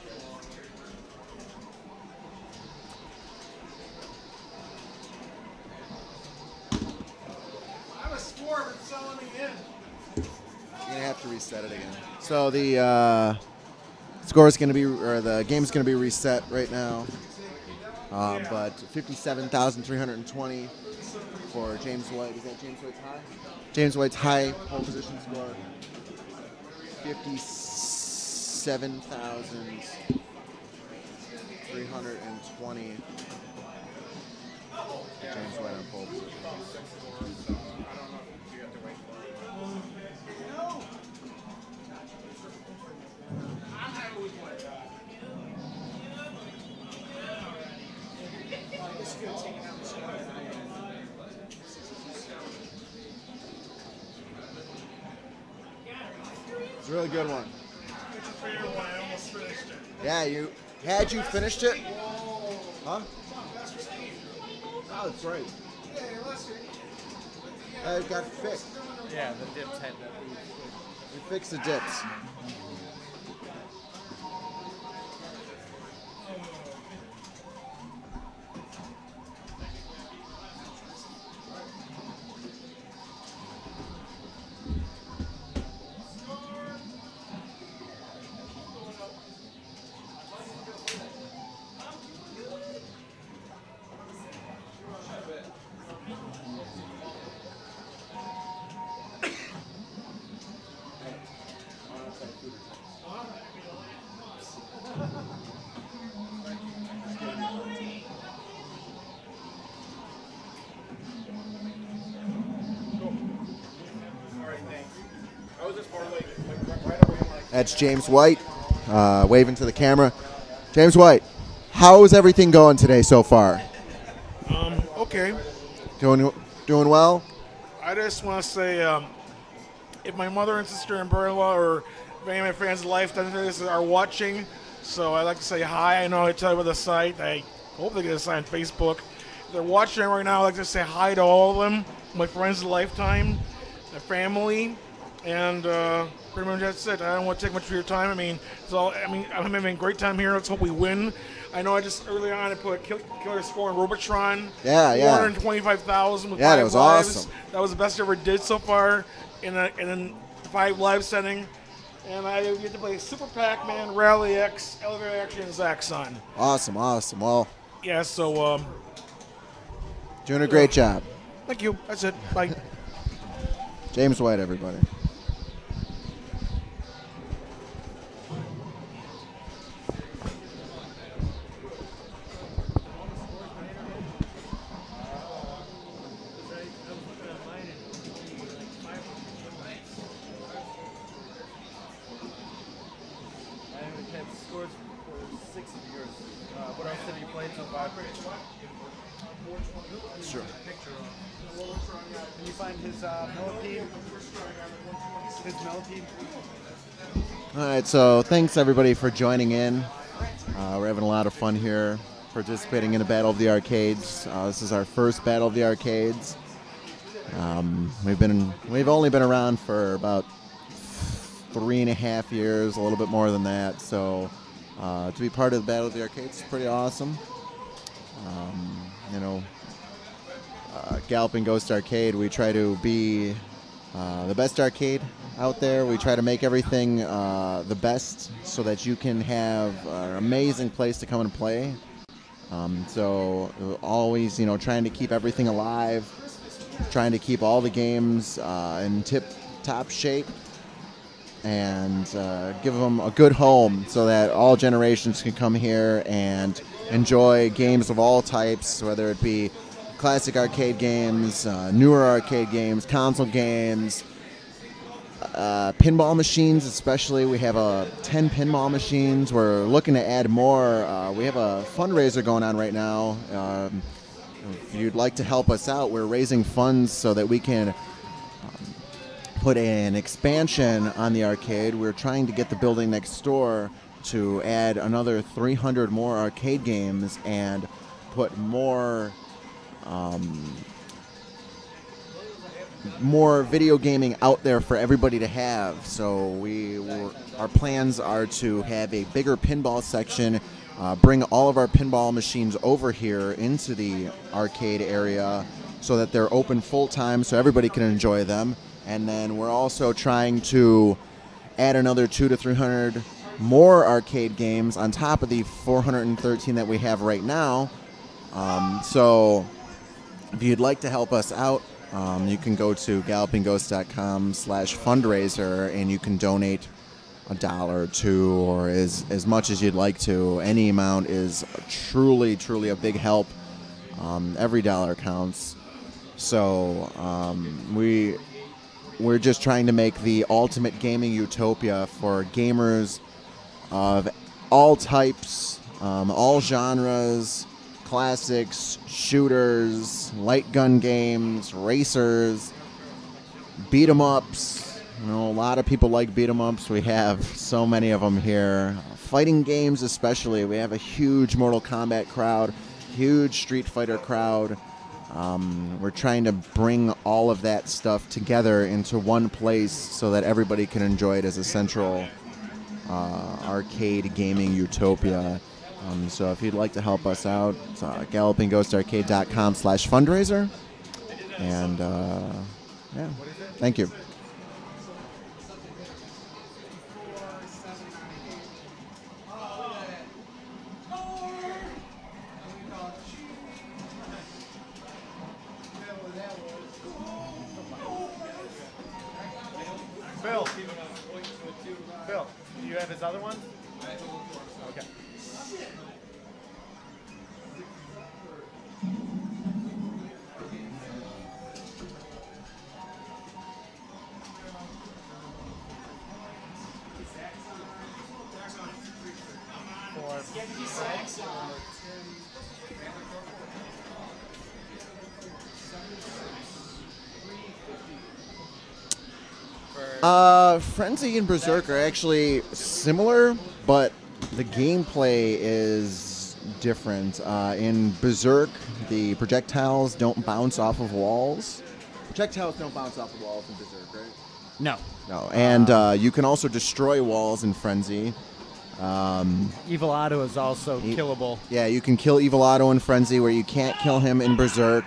I was score, but it's not letting me in. You're gonna have to reset it again. So the score is gonna be, or the game's gonna be reset right now. But 57,320 for James White. Is that James White's high? James White's high pole position score. 57,320. James White on pole position. It's a really good one. Yeah, had you finished it? Huh? Oh, that's right. It got fixed. Yeah, the dips had that. We fixed the dips. That's James White, waving to the camera. James White, how is everything going today so far? Okay. Doing well? I just want to say, if my mother and sister and brother-in-law or if any of my friends of lifetime are watching, so I'd like to say hi. I know I tell you about the site. I hope they get a site on Facebook. If they're watching right now, I'd like to say hi to all of them, my friends of lifetime, my family, and pretty much that's it. I don't want to take much of your time. I mean, I'm having a great time here. Let's hope we win. I know I just early on I put a killer score on Robotron. Yeah. 425,000 with 5 that was lives. awesome. That was the best I ever did so far in a 5 live setting. And I get to play Super Pac-Man, Rally X, Elevator Action, and Zaxxon. Awesome. Well, Yeah, so doing a great job. thank you. That's it. Bye. James White, everybody. I have scores for 6 of yours. What else have you played so far? Sure. Can you find his millipede? His millipede? All right, so thanks everybody for joining in. We're having a lot of fun here, participating in a Battle of the Arcades. This is our first Battle of the Arcades. We've only been around for about 3.5 years, a little bit more than that. So to be part of the Battle of the Arcades is pretty awesome. Galloping Ghost Arcade, we try to be the best arcade out there. We try to make everything the best so that you can have an amazing place to come and play. So always, trying to keep everything alive, trying to keep all the games in tip-top shape, and give them a good home so that all generations can come here and enjoy games of all types, whether it be classic arcade games, newer arcade games, console games, pinball machines especially. We have 10 pinball machines. We're looking to add more. We have a fundraiser going on right now. If you'd like to help us out, we're raising funds so that we can put an expansion on the arcade. We're trying to get the building next door to add another 300 more arcade games and put more video gaming out there for everybody to have. So our plans are to have a bigger pinball section, bring all of our pinball machines over here into the arcade area so that they're open full time so everybody can enjoy them. And then we're also trying to add another 200 to 300 more arcade games on top of the 413 that we have right now. So if you'd like to help us out, you can go to gallopingghost.com/fundraiser and you can donate $1 or $2 or as much as you'd like to. Any amount is truly a big help. Every dollar counts. So we're just trying to make the ultimate gaming utopia for gamers of all types, all genres, classics, shooters, light gun games, racers, beat 'em ups. A lot of people like beat 'em ups. We have so many of them here. Fighting games especially. We have a huge Mortal Kombat crowd, huge Street Fighter crowd. We're trying to bring all of that stuff together into one place so that everybody can enjoy it as a central arcade gaming utopia. So if you'd like to help us out, it's gallopingghostarcade.com/fundraiser. And yeah, thank you. Phil, do you have his other one? Okay. Frenzy and Berserk are actually similar, but the gameplay is different. In Berserk, the projectiles don't bounce off of walls. Projectiles don't bounce off of walls in Berserk, right? No. No. And you can also destroy walls in Frenzy. Evil Otto is also killable. Yeah, you can kill Evil Otto in Frenzy, where you can't kill him in Berserk.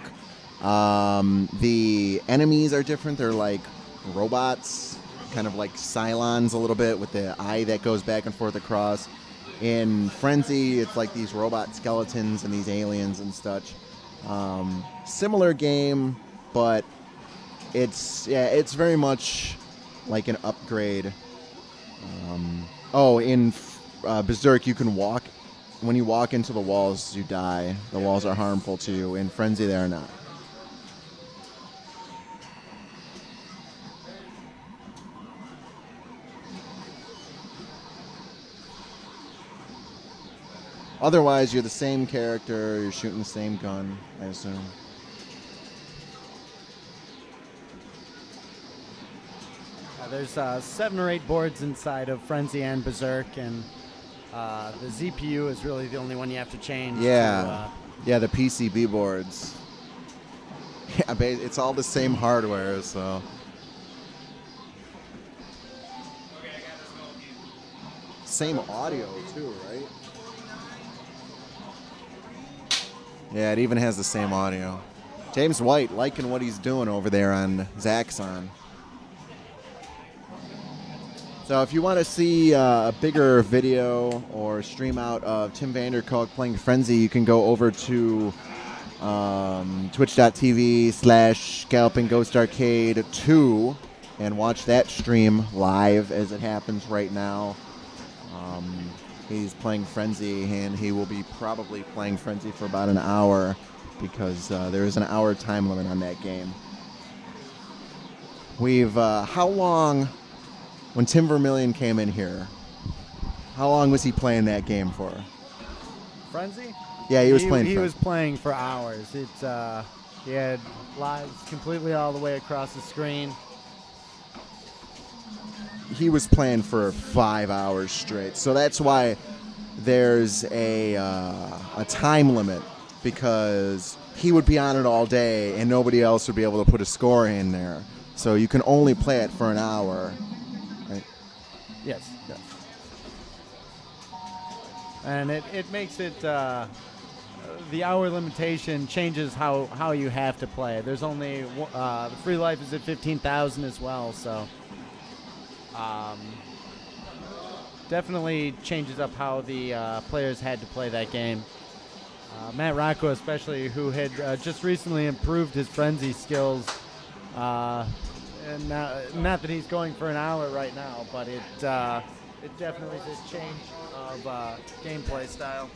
The enemies are different. They're like robots, kind of like Cylons a little bit, with the eye that goes back and forth across. In Frenzy, it's like these robot skeletons and these aliens and such. Similar game, but it's very much like an upgrade. In Berserk, you can walk. When you walk into the walls, you die. The walls are harmful to you. In Frenzy, they are not. Otherwise, you're the same character. You're shooting the same gun, I assume. There's 7 or 8 boards inside of Frenzy and Berserk, and the ZPU is really the only one you have to change. Yeah, the PCB boards. Yeah, it's all the same hardware, so. Same audio too, right? Yeah, it even has the same audio. James White liking what he's doing over there on Zaxxon. So if you want to see a bigger video or stream out of Tim Vanderkolk playing Frenzy, you can go over to twitch.tv/GallopingGhostArcade2 and watch that stream live as it happens right now. He's playing Frenzy, and he will be probably playing Frenzy for about an hour because there is an hour time limit on that game. How long, when Tim Vermillion came in here, how long was he playing that game for? Frenzy? Yeah, he was playing He Frenzy. was playing for hours. He had lives completely all the way across the screen. He was playing for 5 hours straight. So that's why there's a time limit, because he would be on it all day and nobody else would be able to put a score in there. So you can only play it for an hour. Right? Yes. Yeah. And it makes it, the hour limitation changes how you have to play. There's only, the free life is at 15,000 as well, so. Definitely changes up how the players had to play that game. Matt Rocco especially, who had just recently improved his Frenzy skills, and not that he's going for an hour right now, but it definitely is a change of gameplay style.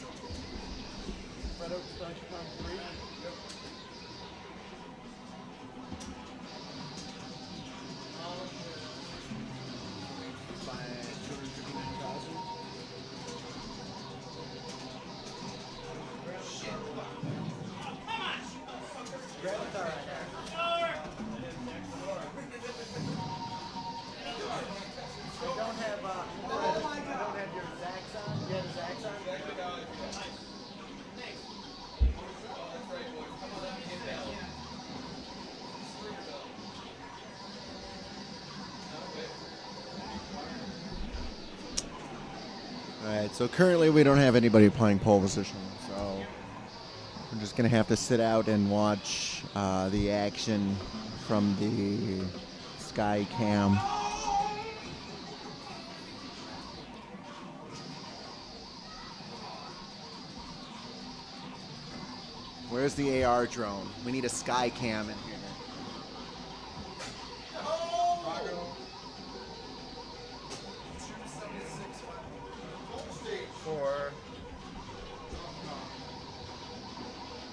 right, so currently we don't have anybody playing pole position, so we're just going to have to sit out and watch the action from the Sky Cam. Where's the AR drone? We need a Sky Cam in here. For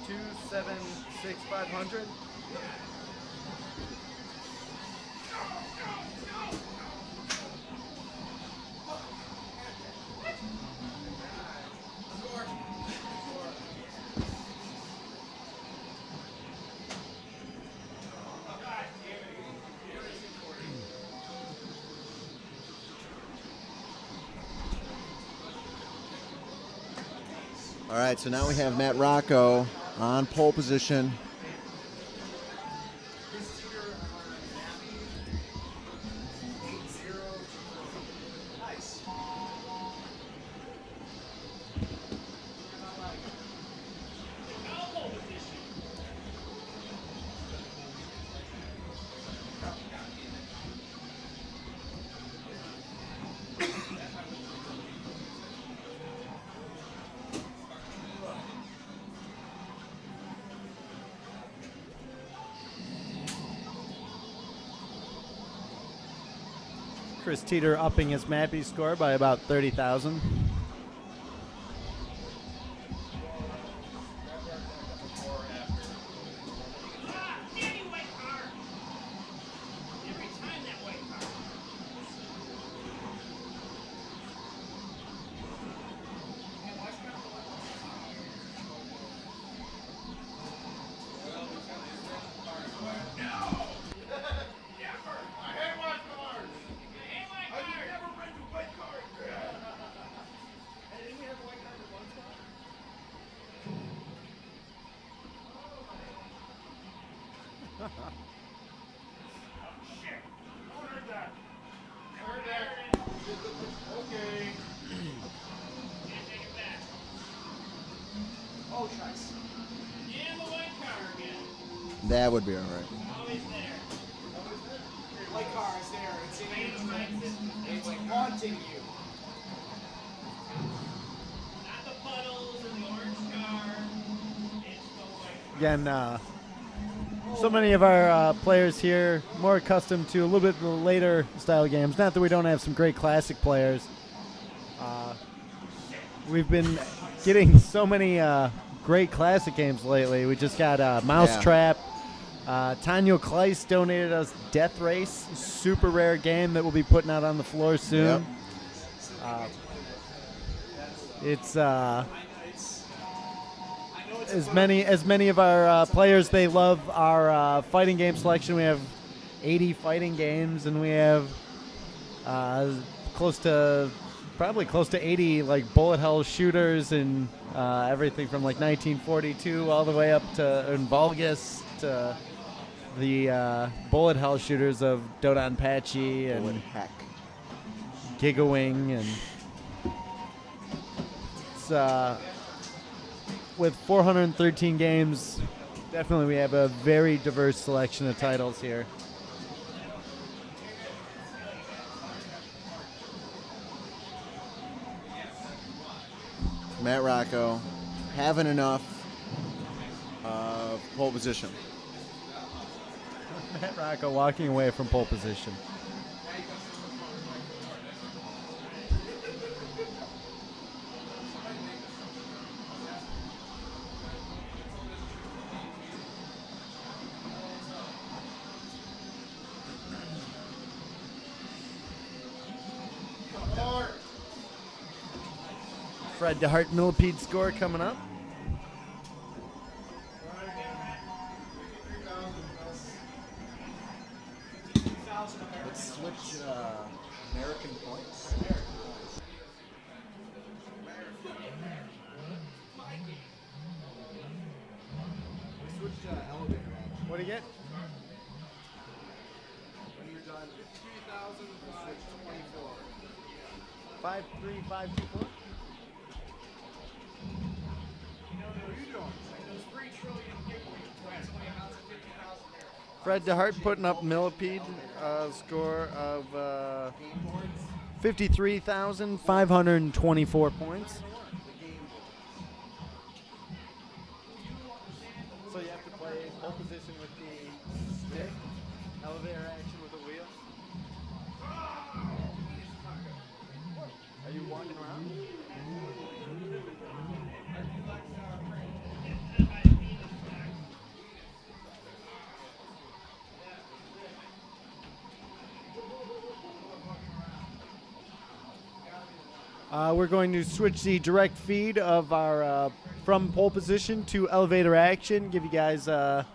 276,500. All right, so now we have Matt Rocco on pole position. Chris Teeter upping his Mappy score by about 30,000. That would be all right. White car is there. It's in you. It's like haunting you. Not the puddles and the orange car. It's the white car. Again, so many of our players here more accustomed to a little bit later style games. Not that we don't have some great classic players. We've been getting so many great classic games lately. We just got Mousetrap. Tanya Kleiss donated us Death Race, super rare game that we'll be putting out on the floor soon. Yep. It's as many of our players, they love our fighting game selection. We have 80 fighting games, and we have probably close to 80 like bullet hell shooters and everything from like 1942 all the way up to Vulgus to the bullet hell shooters of Dodonpachi and Heck. Gigawing, and it's with 413 games, definitely we have a very diverse selection of titles here. Matt Rocco having enough pole position. Matt Rocco walking away from pole position. Fred DeHart millipede score coming up. Let's switch American points. Switch elevator. What do you get? When you're done, 53,524. 53524. Fred DeHart putting up Millipede, score of 53,524 points. So you have to play pole position with the stick, elevator action with the wheel. Are you walking around? We're going to switch the direct feed of our from pole position to elevator action. Give you guys a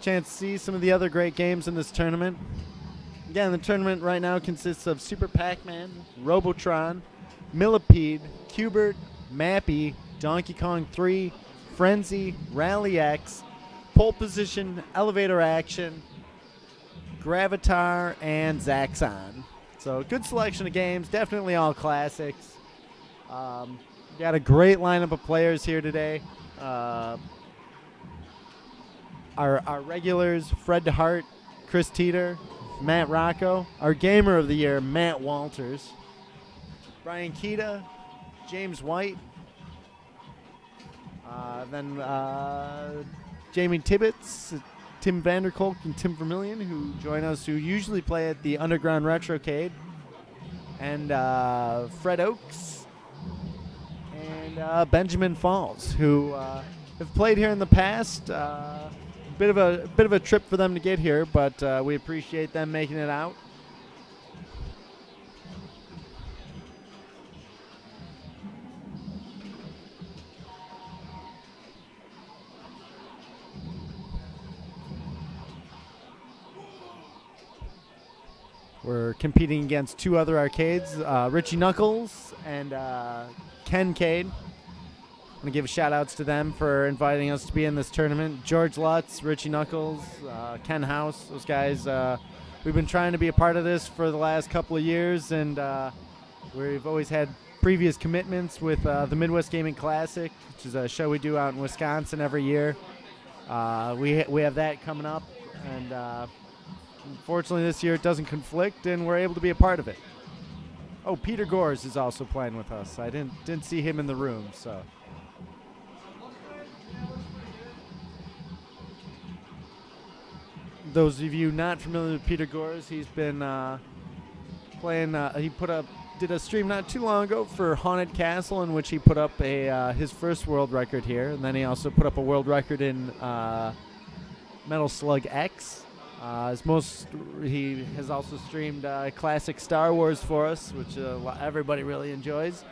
chance to see some of the other great games in this tournament. Again, the tournament right now consists of Super Pac-Man, Robotron, Millipede, Q*bert, Mappy, Donkey Kong 3, Frenzy, Rally X, pole position, elevator action, Gravitar, and Zaxxon. So good selection of games, definitely all classics. Got a great lineup of players here today. Our regulars, Fred DeHart, Chris Teeter, Matt Rocco. Our Gamer of the Year, Matt Walters. Brian Keita, James White. Then Jamie Tibbetts, Tim Vanderkolk, and Tim Vermillion, who join us, who usually play at the Underground Retrocade. And Fred Oakes and Benjamin Falls, who have played here in the past. Bit of a trip for them to get here, but we appreciate them making it out. We're competing against two other arcades, Richie Knuckles and Ken Cade. I'm going to give shout-outs to them for inviting us to be in this tournament. George Lutz, Richie Knuckles, Ken House, those guys. We've been trying to be a part of this for the last couple of years, and we've always had previous commitments with the Midwest Gaming Classic, which is a show we do out in Wisconsin every year. We have that coming up, and unfortunately this year it doesn't conflict, and we're able to be a part of it. Oh, Peter Gores is also playing with us. I didn't see him in the room, so. Those of you not familiar with Peter Gores, he's been playing. Did a stream not too long ago for Haunted Castle, in which he put up his first world record here, and then he also put up a world record in Metal Slug X. He has also streamed classic Star Wars for us, which everybody really enjoys.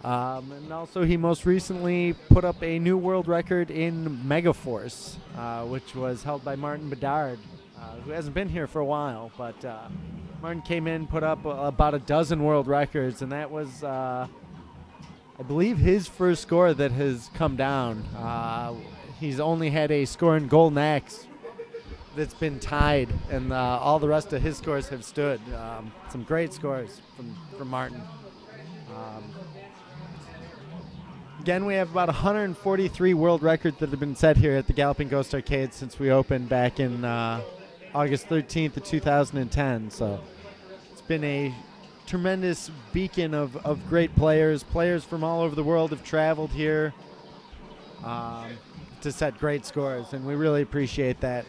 And also he most recently put up a new world record in Megaforce, which was held by Martin Bedard, who hasn't been here for a while. But Martin came in, put up about a dozen world records, and that was, I believe, his first score that has come down. He's only had a score in Golden Axe that's been tied, and all the rest of his scores have stood. Some great scores from Martin. Again, we have about 143 world records that have been set here at the Galloping Ghost Arcade since we opened back in August 13th of 2010. So it's been a tremendous beacon of great players. Players from all over the world have traveled here to set great scores, and we really appreciate that.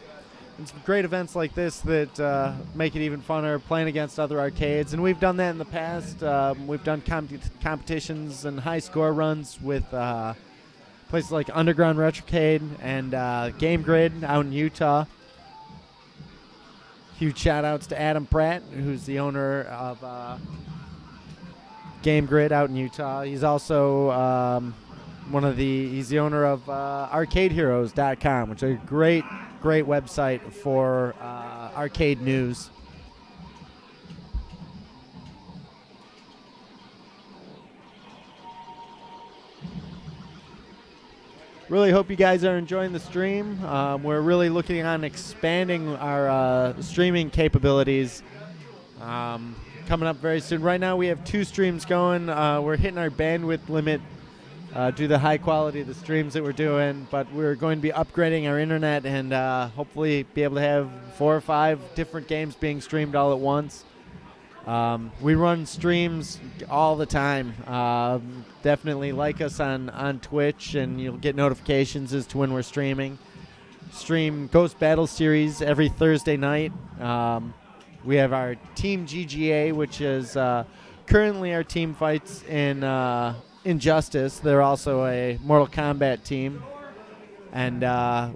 And some great events like this that make it even funner, playing against other arcades. And we've done that in the past. We've done competitions and high score runs with places like Underground Retrocade and Game Grid out in Utah. Huge shout outs to Adam Pratt, who's the owner of Game Grid out in Utah. He's also he's the owner of ArcadeHeroes.com, which is a great website for arcade news. Really hope you guys are enjoying the stream. We're really looking on expanding our streaming capabilities coming up very soon. Right now we have 2 streams going. We're hitting our bandwidth limit due to the high quality of the streams that we're doing. But we're going to be upgrading our internet and hopefully be able to have 4 or 5 different games being streamed all at once. We run streams all the time. Definitely like us on Twitch, and you'll get notifications as to when we're streaming. Stream Ghost Battle Series every Thursday night. We have our Team GGA, which is currently our team fights in Injustice. They're also a Mortal Kombat team. And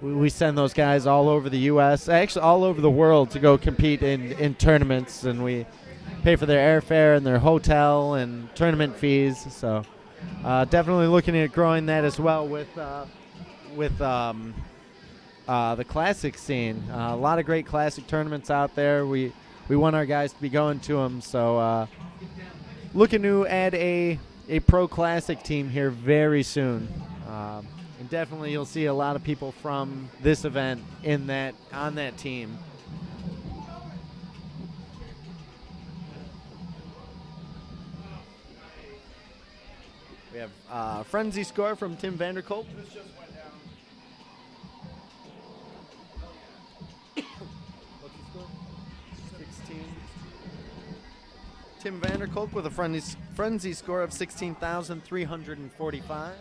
we send those guys all over the U.S., actually all over the world, to go compete in tournaments. And we pay for their airfare and their hotel and tournament fees. So definitely looking at growing that as well with the classic scene. A lot of great classic tournaments out there. We want our guys to be going to them. So looking to add a pro classic team here very soon. And definitely you'll see a lot of people from this event on that team. We have Frenzy score from Tim Vanderkolk. 16. Tim Vanderkolk with a frenzy score of 16,345.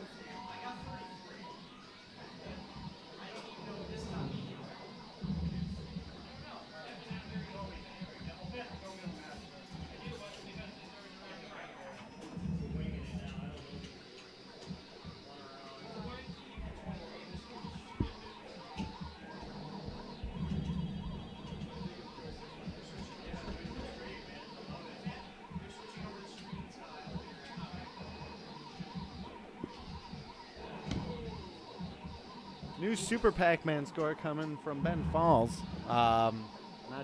New Super Pac-Man score coming from Ben Falls. Not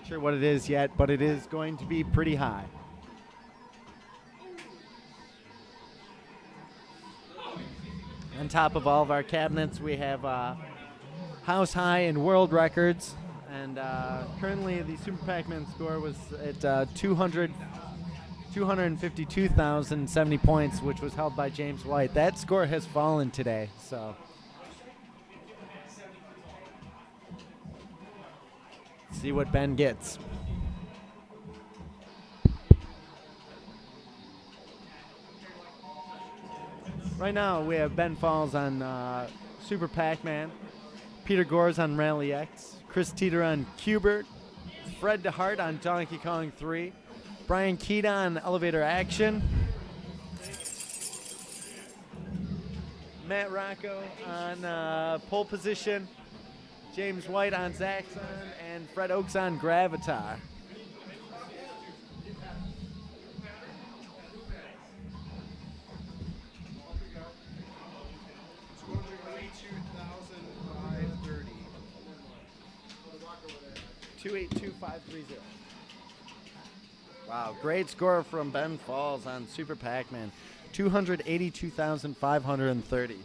sure what it is yet, but it is going to be pretty high. On top of all of our cabinets, we have House High and World Records. And currently the Super Pac-Man score was at 252,070 points, which was held by James White. That score has fallen today, so... see what Ben gets. Right now we have Ben Falls on Super Pac-Man, Peter Gores on Rally X, Chris Teeter on Q*bert, Fred DeHart on Donkey Kong 3, Brian Keita on Elevator Action, Matt Rocco on Pole Position, James White on Zaxxon, and Fred Oaks on Gravatar. $282,530. Wow, great score from Ben Falls on Super Pac-Man. 282,530.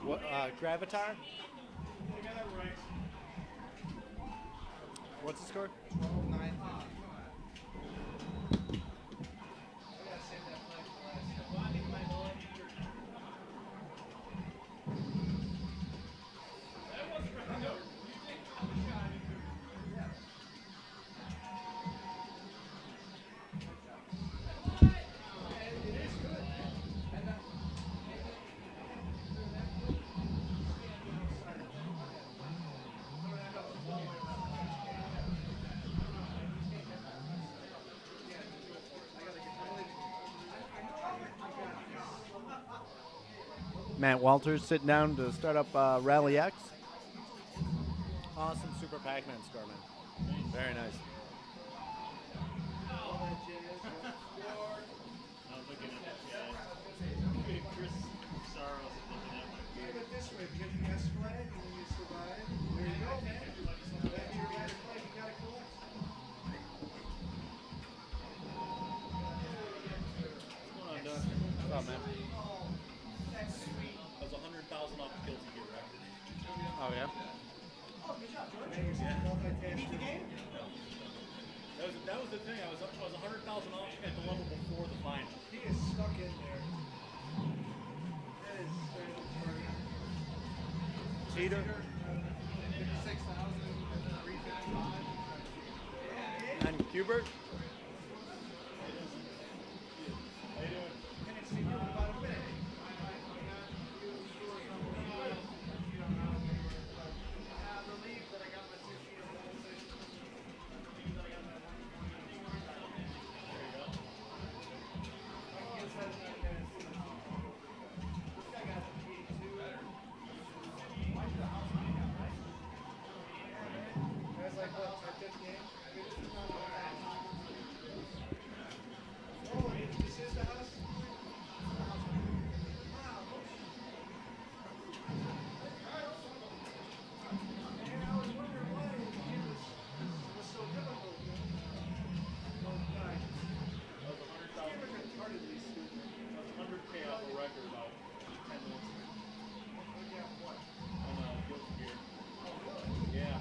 What, Gravatar? What's the score? 12-9. Matt Walters sitting down to start up Rally X. Awesome Super Pac-Man score, man. Very nice. I was looking at that guy. Chris Saros is looking at my beard. It this way because you got swag and when you survive. There you go, man. That's your right flag. You got to collect. What's going on, Doug? What's up, man? I was 100,000 off the Guilty Gear record. Oh, yeah? That was the thing. I was 100,000 off at the level before the final. He is stuck in there. That is straight up target. Cheater. 56,355. And Hubert. And it's in about a minute. Relieved that I got my 2 feet of That's like what, our 5th game? Oh, this is the house? And I was wondering why the game was so difficult. Oh, God. Gamers are retardedly stupid. 100K off a record about 10 months ago Yeah, what? on Guilty Gear. Yeah.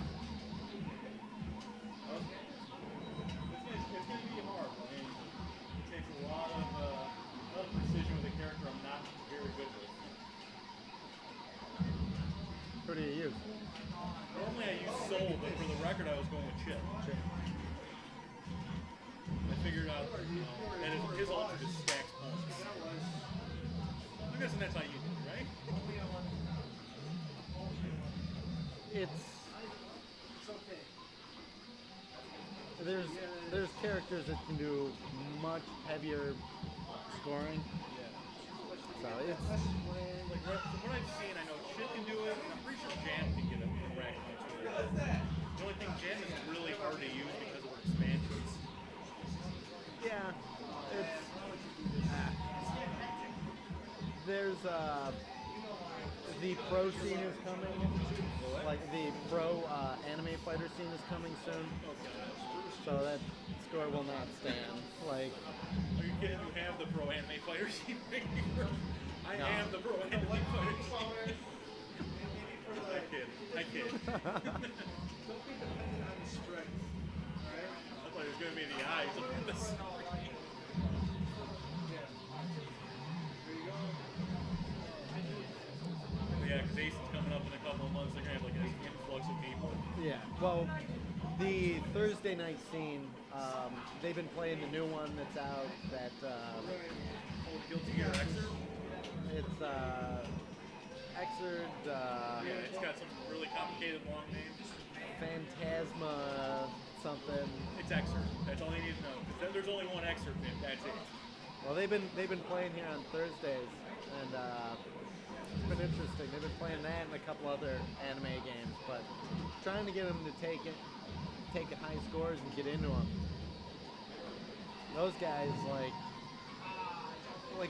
It's going to be hard. I mean, it takes a lot of precision with a character I'm not very good with. Who do you use? Normally I use Soul, but for the record I was going with Chip. I figured out that his alter just stacks points. I'm guessing that's how you do it, right? It's okay. there's characters that can do much heavier scoring. So it's Like from what I've seen, I know Chip can do it, and I'm pretty sure Jam can get a rack punch with it. The only thing, Jam is really hard to use because of her expansions. yeah, it's there's the pro scene is coming, like the pro anime fighter scene is coming soon. So that score will not stand. Like, Are you kidding? You have the pro anime fighter scene right here. I No. am the pro anime fighter scene. I kid. I kid. Don't be dependent on the strength. Alright? I thought it was going to be the eyes on this. Yeah. There you go. Yeah, because Ace is coming up in a couple of months. They're going to have like an influx of people. yeah. Well, the Thursday night scene, they've been playing the new one that's out. That Oh, Guilty Gear Xrd? it's Xrd, Yeah, it's got some really complicated long names. Phantasma something. It's Xrd. That's all you need to know. 'Cause there's only one Xrd bit. That's it. Well, they've been playing here on Thursdays, and it's been interesting. They've been playing that and a couple other anime games, but trying to get them to take high scores and get into them. Those guys like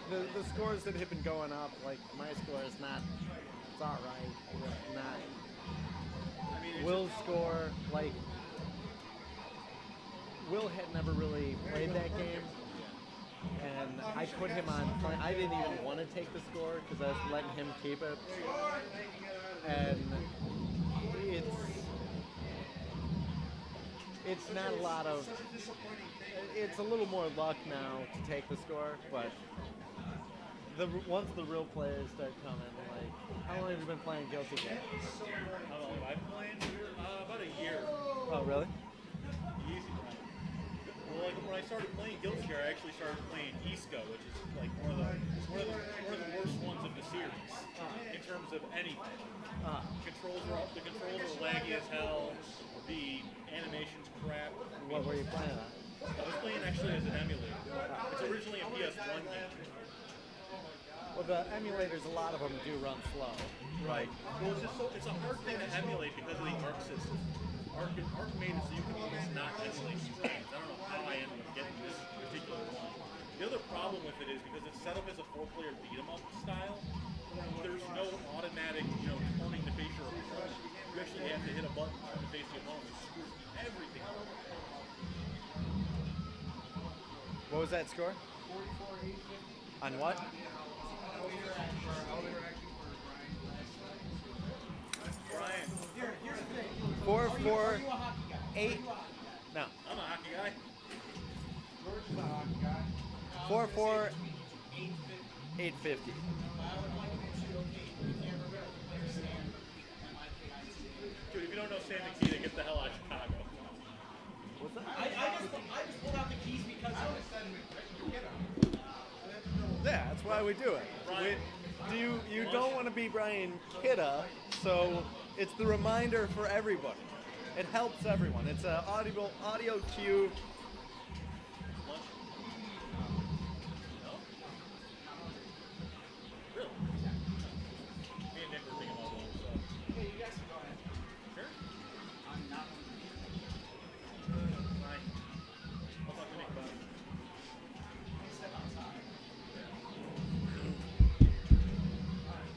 the scores that have been going up. Like my score is not. It's all right. Not. I mean, it's Will's score, like Will had never really played that game, and I put him on. I didn't even want to take the score because I was letting him keep it, and it's not a lot of. It's a little more luck now to take the score, but once the real players start coming, like how long have you been playing Guilty Gear? How long have I been playing? About a year. Oh, really? Easy. Well, like when I started playing Guilty Gear, I actually started playing Isco, which is like one of the worst ones of the series in terms of anything. The controls are laggy as hell. The animation's crap. What were you playing on? I was playing actually as an emulator. It's originally a PS1 game. Well, the emulators, a lot of them do run slow. Right. Well, it's a hard thing to emulate because of the ARC system. ARC made it so you can almost not emulate these games. I don't know how I ended up getting this particular one. The other problem with it is because it's set up as a 4-player beat 'em up style, there's no automatic, turning to face your opponent. You actually have to hit a button to turn to face the opponent, which screws everything up. What was that score? On what? Brian, 448. No. I'm a hockey guy. 850. Dude, if you don't know Sam Nikita, get the hell out of Chicago. I just pulled out the keys because Yeah, that's why we do it. Brian, You don't want to be Brian Kidda, so it's the reminder for everybody. It helps everyone. It's an audio cue. lunch? No? Really? Me and Nick were thinking about lunch, so. hey, you guys can go ahead. Sure? I'm not. Fine. I'll talk to Nick about it.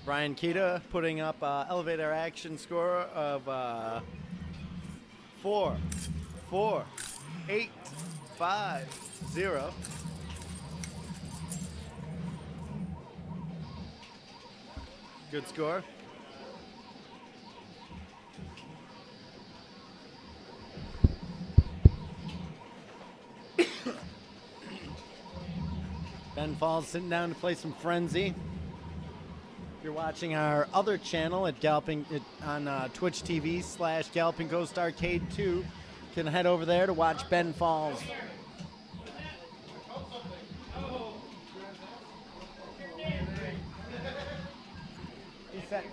Brian Kidda putting up elevator action score of 4, 4, 8, 5, 0. Good score. Ben Falls sitting down to play some Frenzy. If you're watching our other channel at on Twitch TV/Galloping Ghost Arcade 2, you can head over there to watch Ben Falls.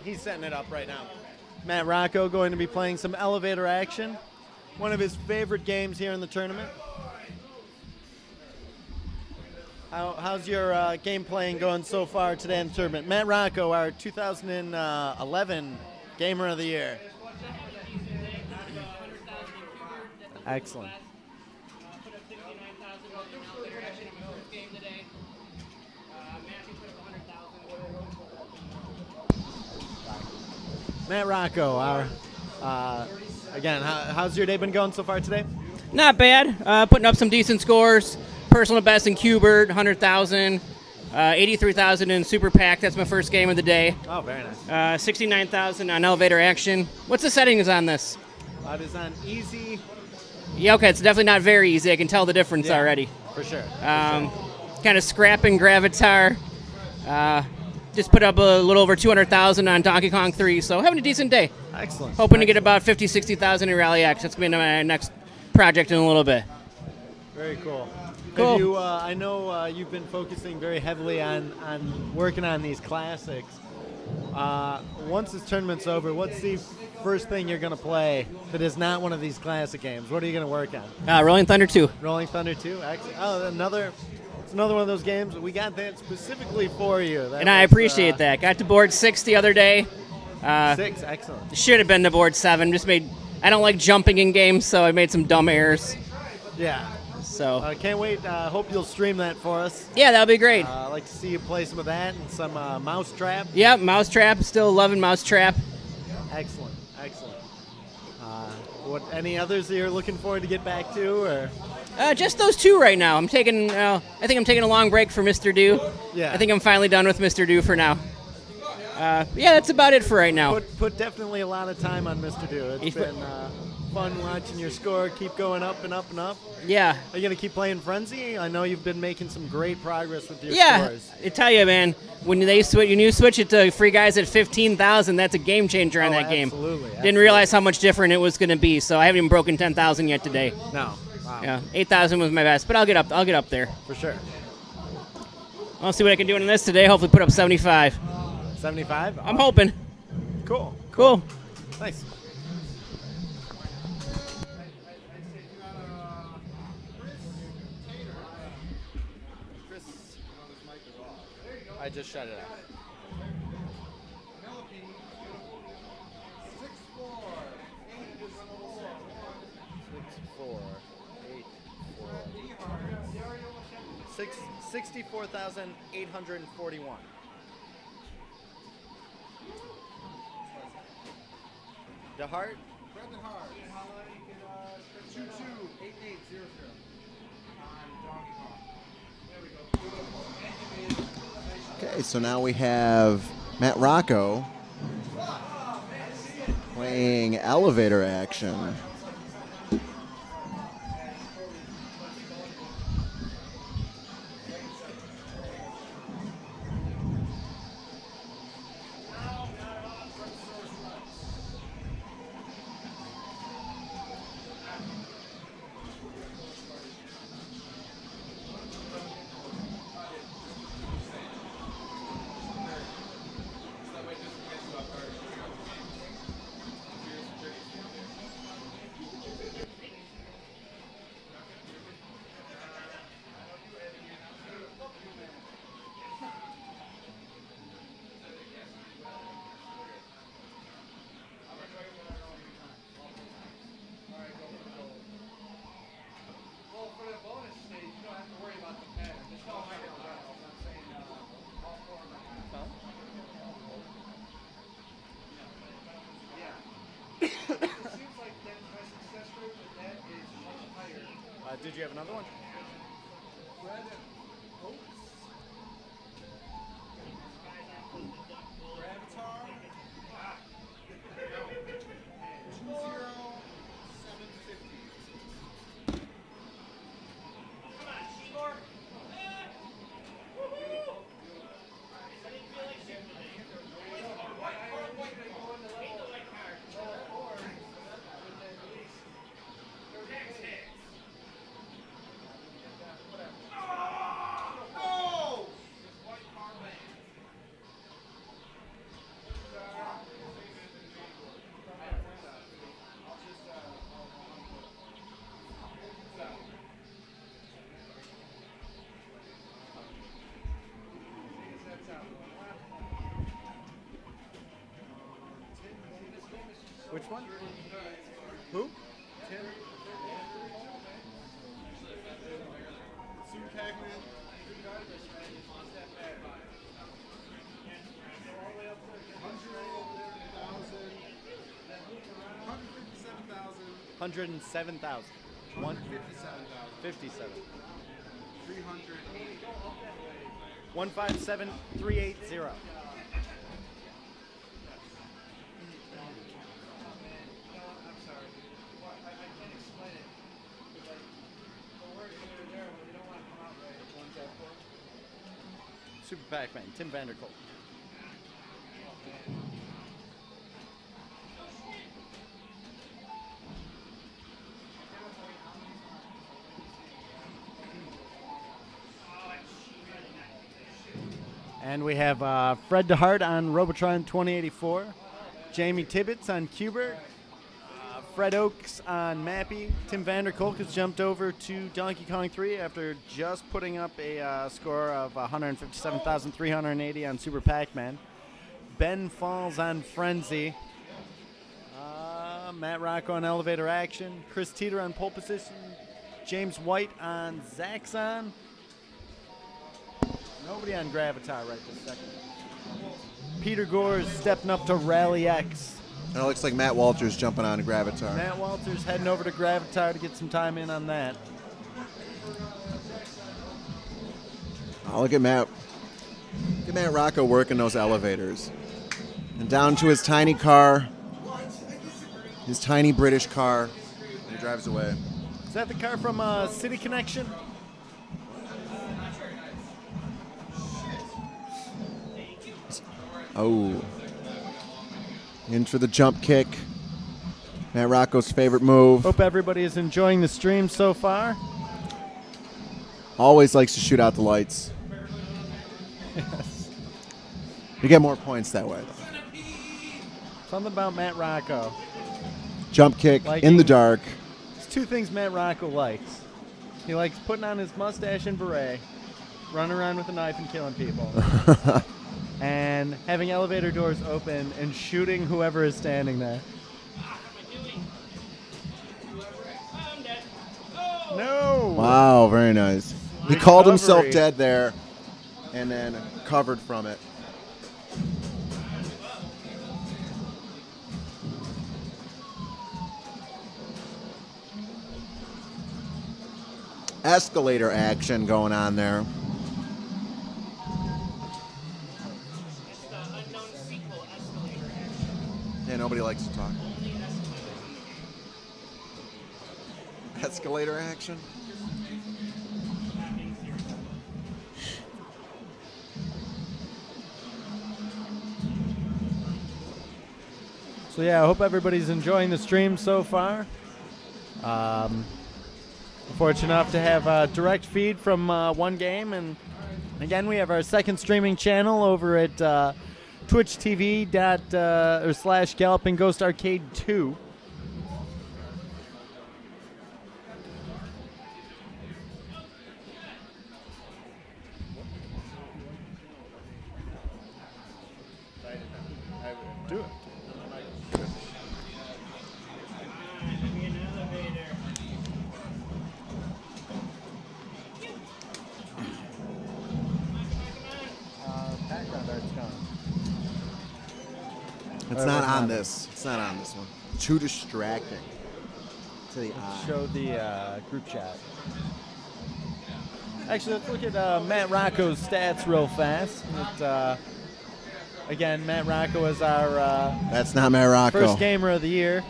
He's setting it up right now. Matt Rocco going to be playing some elevator action, one of his favorite games here in the tournament. How's your game playing going so far today in the tournament? Matt Rocco, our 2011 Gamer of the Year. Excellent. Put up 69,000 in elevator action in my first game today. Matthew put up 100,000. Matt Rocco, again, how's your day been going so far today? Not bad. Putting up some decent scores. Personal best in Q*bert, 100,000. 83,000 in Super Pack. That's my first game of the day. Oh, very nice. 69,000 on elevator action. What's the settings on this? It is on easy. Yeah, okay, it's definitely not very easy. I can tell the difference already. For sure. Kind of scrapping Gravatar. Just put up a little over 200,000 on Donkey Kong 3, so having a decent day. Excellent. Hoping to get about 50, 60,000 in Rally X. That's going to be my next project in a little bit. Very cool. Cool. Have you, I know you've been focusing very heavily on working on these classics. Once this tournament's over, what's the first thing you're going to play that is not one of these classic games? What are you going to work on? Rolling Thunder 2. Rolling Thunder 2? Excellent. Oh, it's another one of those games. We got that specifically for you. And I appreciate that. Got to board 6 the other day. 6, excellent. Should have been to board 7. I don't like jumping in games, so I made some dumb errors. Yeah. So Can't wait. Hope you'll stream that for us. yeah, that'll be great. I'd like to see you play some of that and some Mousetrap. Yep, Mousetrap. Still loving Mousetrap. Excellent, excellent. Any others that you're looking forward to get back to, or? Just those 2 right now. I think I'm taking a long break for Mr. Do. Yeah. I think I'm finally done with Mr. Do for now. Yeah, that's about it for right now. Put definitely a lot of time on Mr. Do. It's been fun watching your score keep going up and up and up. Yeah. Are you going to keep playing Frenzy? I know you've been making some great progress with your Yeah, scores. I tell you, man, when you switch it to free guys at 15,000, that's a game changer on that game. Absolutely. Didn't realize how much different it was going to be, so I haven't even broken 10,000 yet today. No. Wow. Yeah, 8,000 was my best, but I'll get up there. For sure. I'll see what I can do in this today. Hopefully, put up 75. 75? I'm hoping. Cool. Cool. Nice. I just shut it out. Penelope, 64,841. DeHart, Fred DeHart, 228800 on Donkey Kong. There we go. Okay, so now we have Matt Rocco playing elevator action. Well, for the bonus stage, you don't have to worry about the pattern. Just tell them I don't know. I'm not saying all four of them. Yeah. It seems like that my success rate with that is much higher. did you have another one? Fred Oaks. Gravatar. 20750. Which one? Who? Super Pac-Man. $107,000. 57. 380. 157380. I'm sorry. I can't explain it. Like, the words that are there when you don't want to come out right. One's that for? Super Pac-Man, Tim Vanderkolk. And we have Fred DeHart on Robotron 2084, Jamie Tibbetts on Qbert, Fred Oaks on Mappy. Tim Vanderkolk has jumped over to Donkey Kong 3 after just putting up a score of 157,380 on Super Pac-Man. Ben Falls on Frenzy. Matt Rocco on Elevator Action. Chris Teeter on Pole Position. James White on Zaxxon. Nobody on Gravatar right this second. Peter Gore's stepping up to Rally X. And it looks like Matt Walters jumping on a Gravatar. Matt Walters heading over to Gravatar to get some time in on that. Oh, look at Matt. Look at Matt Rocco working those elevators. And down to his tiny car. His tiny British car. And he drives away. Is that the car from City Connection? Oh. In for the jump kick. Matt Rocco's favorite move. Hope everybody is enjoying the stream so far. Always likes to shoot out the lights. Yes. You get more points that way, though. Something about Matt Rocco. Jump kick Like in the he- dark. There's two things Matt Rocco likes. He likes putting on his mustache and beret, running around with a knife and killing people. And having elevator doors open and shooting whoever is standing there. No! Wow, very nice. He called himself dead there and then covered from it. Escalator action going on there. Yeah, nobody likes to talk. Escalator action. So yeah, I hope everybody's enjoying the stream so far. Fortunate enough to have a direct feed from one game, and again, we have our second streaming channel over at Twitch TV / Galloping Ghost Arcade 2. Do it. Background art's gone. It's not on this. It's not on this one. Too distracting to the eye. Show the group chat. Actually, let's look at Matt Rocco's stats real fast. Again, Matt Rocco is our That's not Matt Rocco. first gamer of the year.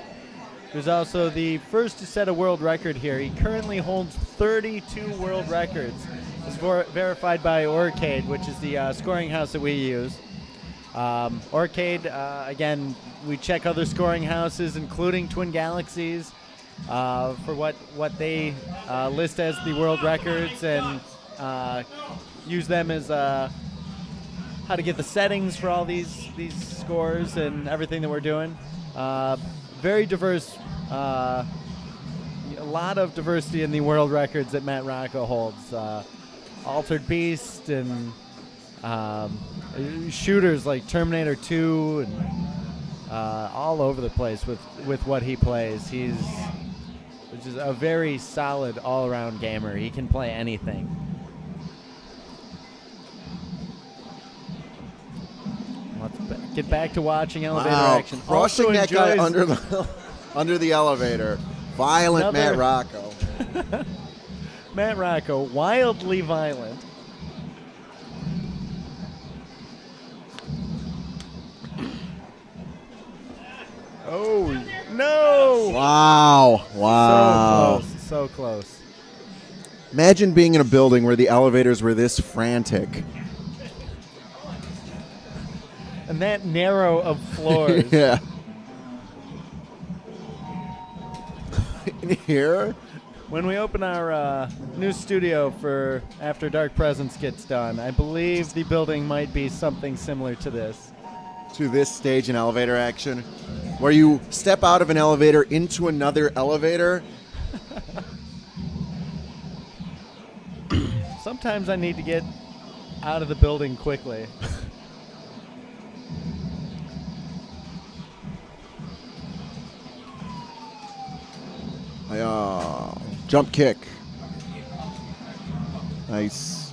There's also the first to set a world record here. He currently holds 32 world records. It's verified by Orcade, which is the scoring house that we use. Orcade, again, we check other scoring houses, including Twin Galaxies, for what they list as the world records, and use them as how to get the settings for all these scores and everything that we're doing. Very diverse, a lot of diversity in the world records that Matt Rocco holds. Altered Beast and shooters like Terminator 2 and all over the place with what he plays. He's just a very solid all-around gamer. He can play anything. Let's get back to watching elevator action. Crushing Also that guy enjoys- under the under the elevator. Violent Another- Matt Rocco. Matt Rocco, wildly violent. Oh, no! Wow. Wow. So close. So close. Imagine being in a building where the elevators were this frantic. And that narrow of floors. Yeah. In here? When we open our new studio for After Dark Presence gets done, I believe the building might be something similar to this. To this stage in elevator action, where you step out of an elevator into another elevator. Sometimes I need to get out of the building quickly. Jump kick. Nice.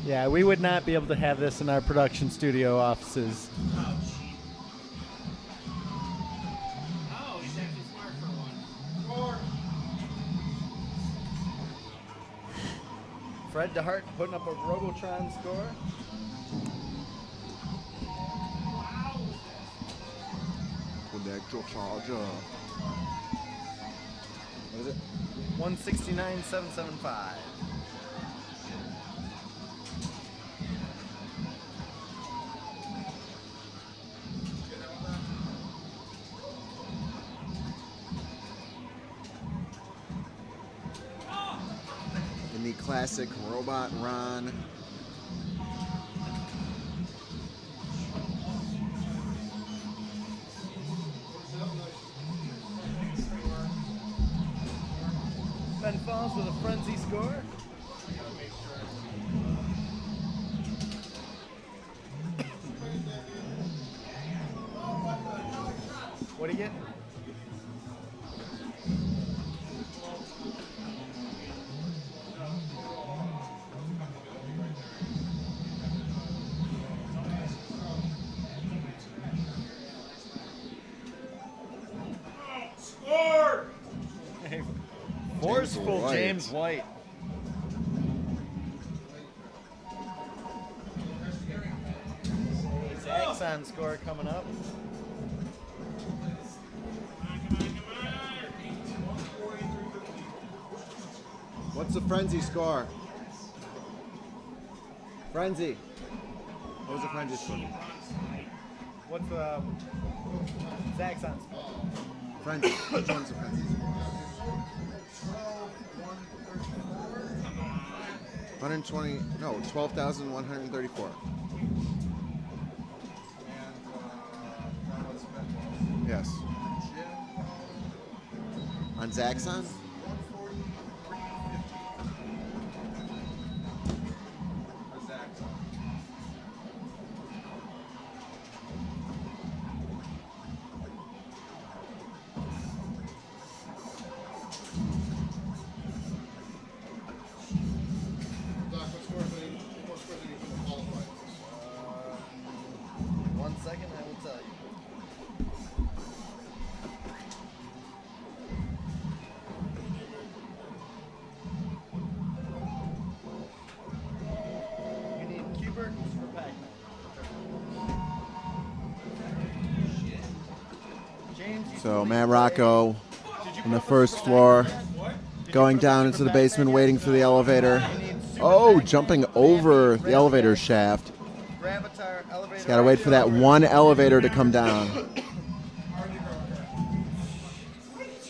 Yeah, we would not be able to have this in our production studio offices. Fred DeHart putting up a Robotron score. What is it? 169,775. In the classic Robot Ron. Ben Falls with a frenzy score. What do you get? Score! Forceful White. James White. Zaxxon score coming up. What's the Frenzy score? Frenzy. What was the Frenzy score? What's the Zaxxon score? Frenzy. Which one's the Frenzy score? 120, no, 12,134. Yes. On Zaxxon? One second, I will tell you. You need Cubert for Pac-Man. James, you So can Matt leave Rocco Did you on the put first Super floor, Pac-Man yet? going down into the basement, waiting for the elevator. You need Super Oh, Pac-Man, jumping over the Red elevator Red, shaft. Gravatar, elevator. Gotta wait for that one elevator to come down.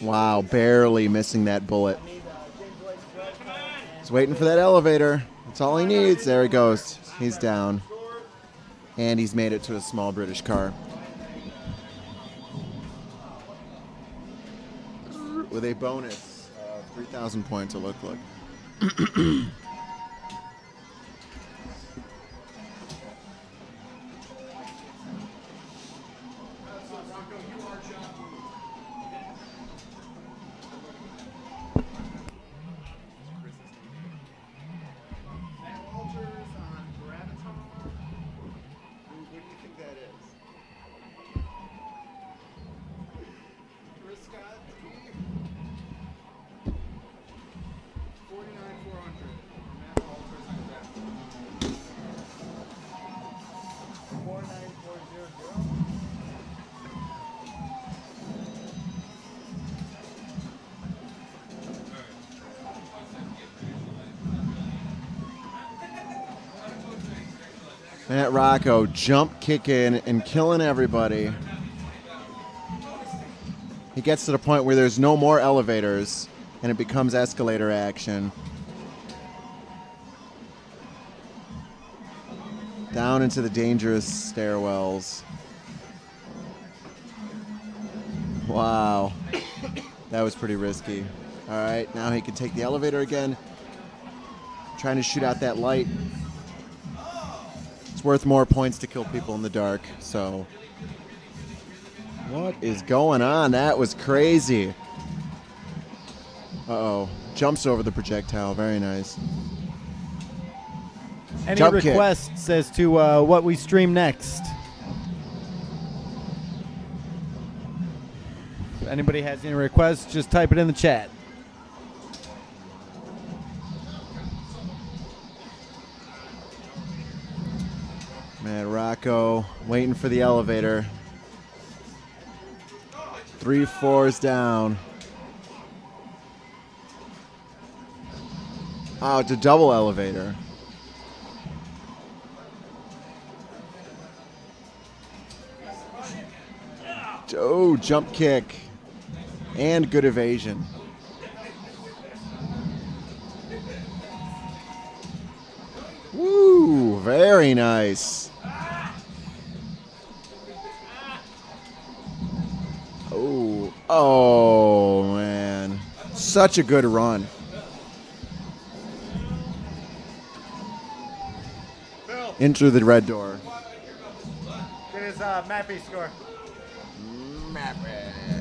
Wow, barely missing that bullet. He's waiting for that elevator. That's all he needs. There he goes. He's down. And he's made it to a small British car. With a bonus of 3,000 points, it looked like. Matt Rocco jump kicking and killing everybody. He gets to the point where there's no more elevators and it becomes escalator action. Down into the dangerous stairwells. Wow. That was pretty risky. All right, now he can take the elevator again. Trying to shoot out that light. It's worth more points to kill people in the dark, so. What is going on? That was crazy. Uh-oh. Jumps over the projectile. Very nice. Any Jump kick. requests as to what we stream next? If anybody has any requests, just type it in the chat. Matt Rocco waiting for the elevator. 3 floors down. Oh, it's a double elevator. Oh, jump kick. And good evasion. Woo, very nice. Oh, man. Such a good run. in through the red door. Get his Mappy score. Mappy.